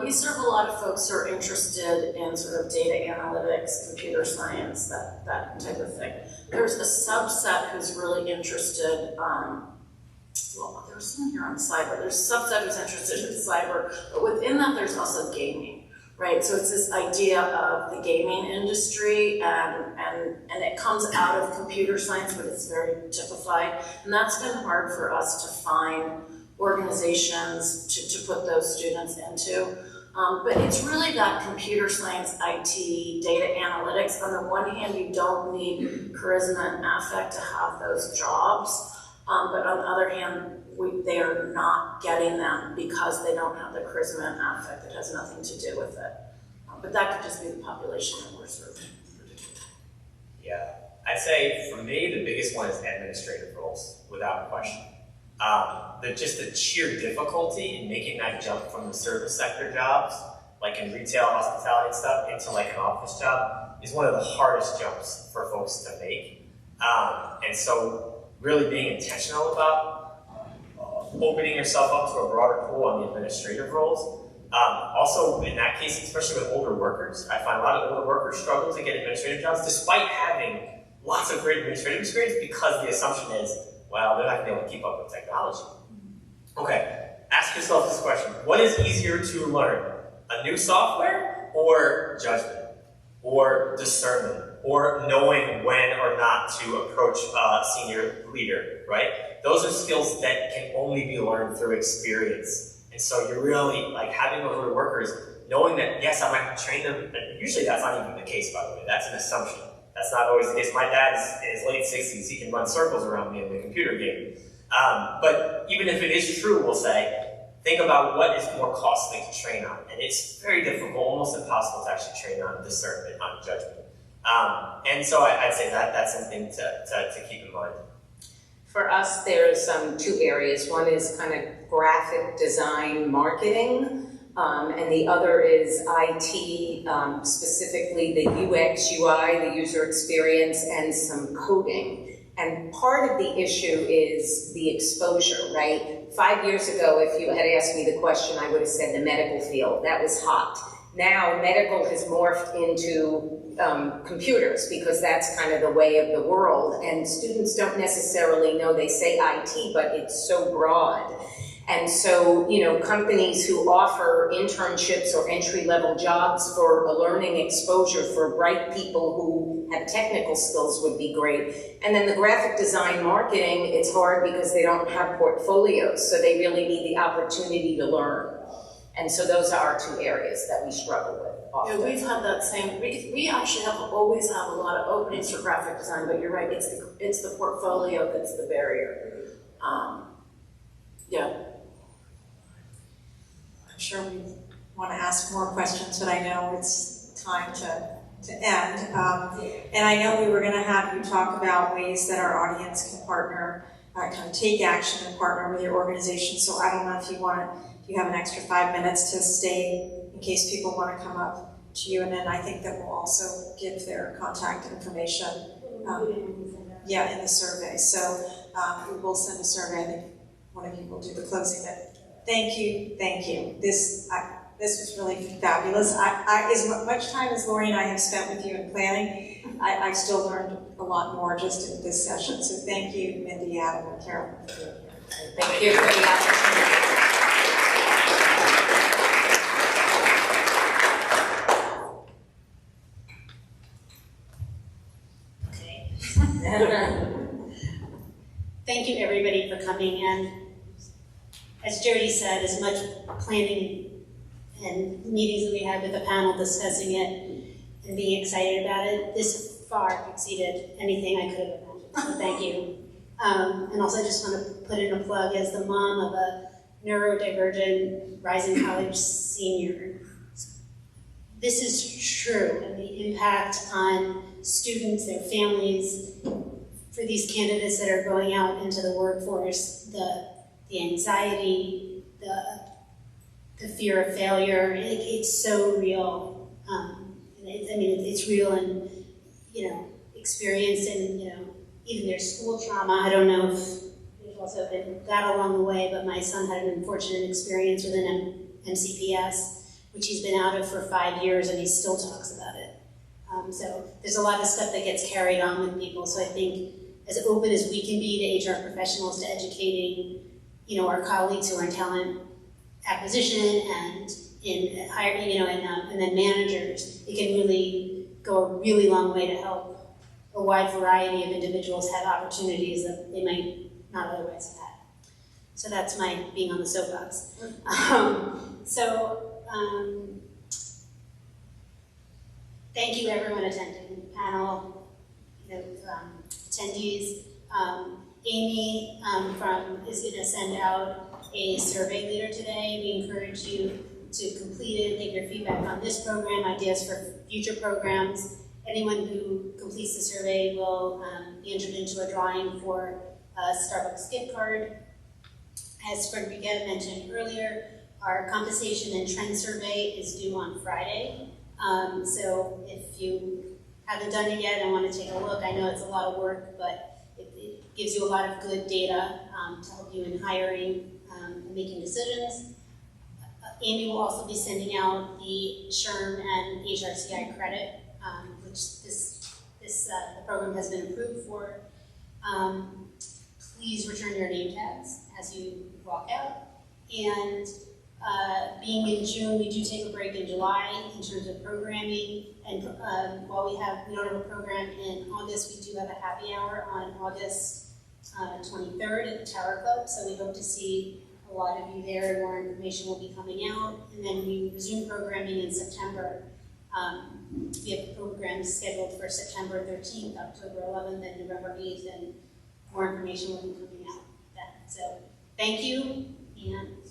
We serve a lot of folks who are interested in sort of data analytics, computer science, that type of thing. There's a subset who's really interested, well, there's some here on cyber. There's a subset who's interested in cyber, but within that there's also gaming, right? So it's this idea of the gaming industry, and it comes out of computer science, but it's very typified. And that's been hard for us to find organizations to put those students into. But it's really that computer science, IT, data analytics. On the one hand, you don't need charisma and affect to have those jobs. But on the other hand, they are not getting them because they don't have the charisma and affect. It has nothing to do with it. But that could just be the population that we're serving. Yeah, I'd say for me, the biggest one is administrative roles, without question. Just the sheer difficulty in making that jump from the service sector jobs, like in retail, hospitality and stuff, into like an office job is one of the hardest jumps for folks to make. And so really being intentional about opening yourself up to a broader pool on the administrative roles. Also, in that case, especially with older workers, I find a lot of older workers struggle to get administrative jobs despite having lots of great administrative experience because the assumption is, well, they're not going to be able to keep up with technology. Okay, ask yourself this question. What is easier to learn? A new software or judgment or discernment or knowing when or not to approach a senior leader, right? Those are skills that can only be learned through experience. And so you're really, like, having those older workers, knowing that, yes, I might train them, and usually that's not even the case, by the way. That's an assumption. That's not always the case. My dad's in his late 60s. He can run circles around me in the computer game. But even if it is true, we'll say, think about what is more costly to train on. And it's very difficult, almost impossible to actually train on discernment, on judgment. And so I'd say that's something to keep in mind. For us, there's two areas. One is kind of graphic design marketing, and the other is IT, specifically the UX, UI, the user experience, and some coding. And part of the issue is the exposure, right? 5 years ago, if you had asked me the question, I would have said the medical field. That was hot. Now, medical has morphed into computers because that's kind of the way of the world. And students don't necessarily know, they say IT, but it's so broad. And so, you know, companies who offer internships or entry-level jobs for a learning exposure for bright people who have technical skills would be great. And then the graphic design marketing, it's hard because they don't have portfolios, so they really need the opportunity to learn. And so those are our two areas that we struggle with often. Yeah, we've had that same, we actually always have a lot of openings for graphic design, but you're right, it's the portfolio that's the barrier. Yeah. I'm sure we want to ask more questions, but I know it's time to end. And I know we were going to have you talk about ways that our audience can partner, kind of take action and partner with your organization. So I don't know if you have an extra 5 minutes to stay in case people want to come up to you. And then I think that we'll also give their contact information in the survey. So we will send a survey. I think one of you will do the closing. But thank you. This was really fabulous. As much time as Lori and I have spent with you in planning, I still learned a lot more just in this session. So thank you, Mindy, Adam, and Carolyn. Thank you for the opportunity. Thank you, everybody, for coming in. as Jody said, as much planning and meetings that we had with the panel discussing it and being excited about it, this far exceeded anything I could have imagined. So thank you. And also I just want to put in a plug as the mom of a neurodivergent rising college senior. This is true, and the impact on students, their families, for these candidates that are going out into the workforce, the anxiety, the fear of failure, it's so real. It's real and, experienced in, even their school trauma. I don't know if there's also been that along the way, but my son had an unfortunate experience with an MCPS, which he's been out of for 5 years, and he still talks about it. So there's a lot of stuff that gets carried on with people. So I think as open as we can be to HR professionals, to educating, our colleagues who are in talent acquisition and in hiring, and then managers, it can really go a really long way to help a wide variety of individuals have opportunities that they might not otherwise have had. So that's my being on the soapbox. Thank you everyone attending, panel, attendees. Amy is going to send out a survey later today. We encourage you to complete it, give your feedback on this program, ideas for future programs. Anyone who completes the survey will be entered into a drawing for a Starbucks gift card. As Frederica mentioned earlier, our compensation and trend survey is due on Friday. So if you haven't done it yet and want to take a look, I know it's a lot of work, but it gives you a lot of good data to help you in hiring and making decisions. Amy will also be sending out the SHRM and HRCI credit, which the program has been approved for. Please return your name tags as you walk out. And being in June, we do take a break in July in terms of programming. And while we don't have a program in August, we do have a happy hour on August 23rd at the Tower Club. So we hope to see a lot of you there. More information will be coming out. And then we resume programming in September. We have programs scheduled for September 13th, October 11th, and November 8th, and more information will be coming out then. So thank you, and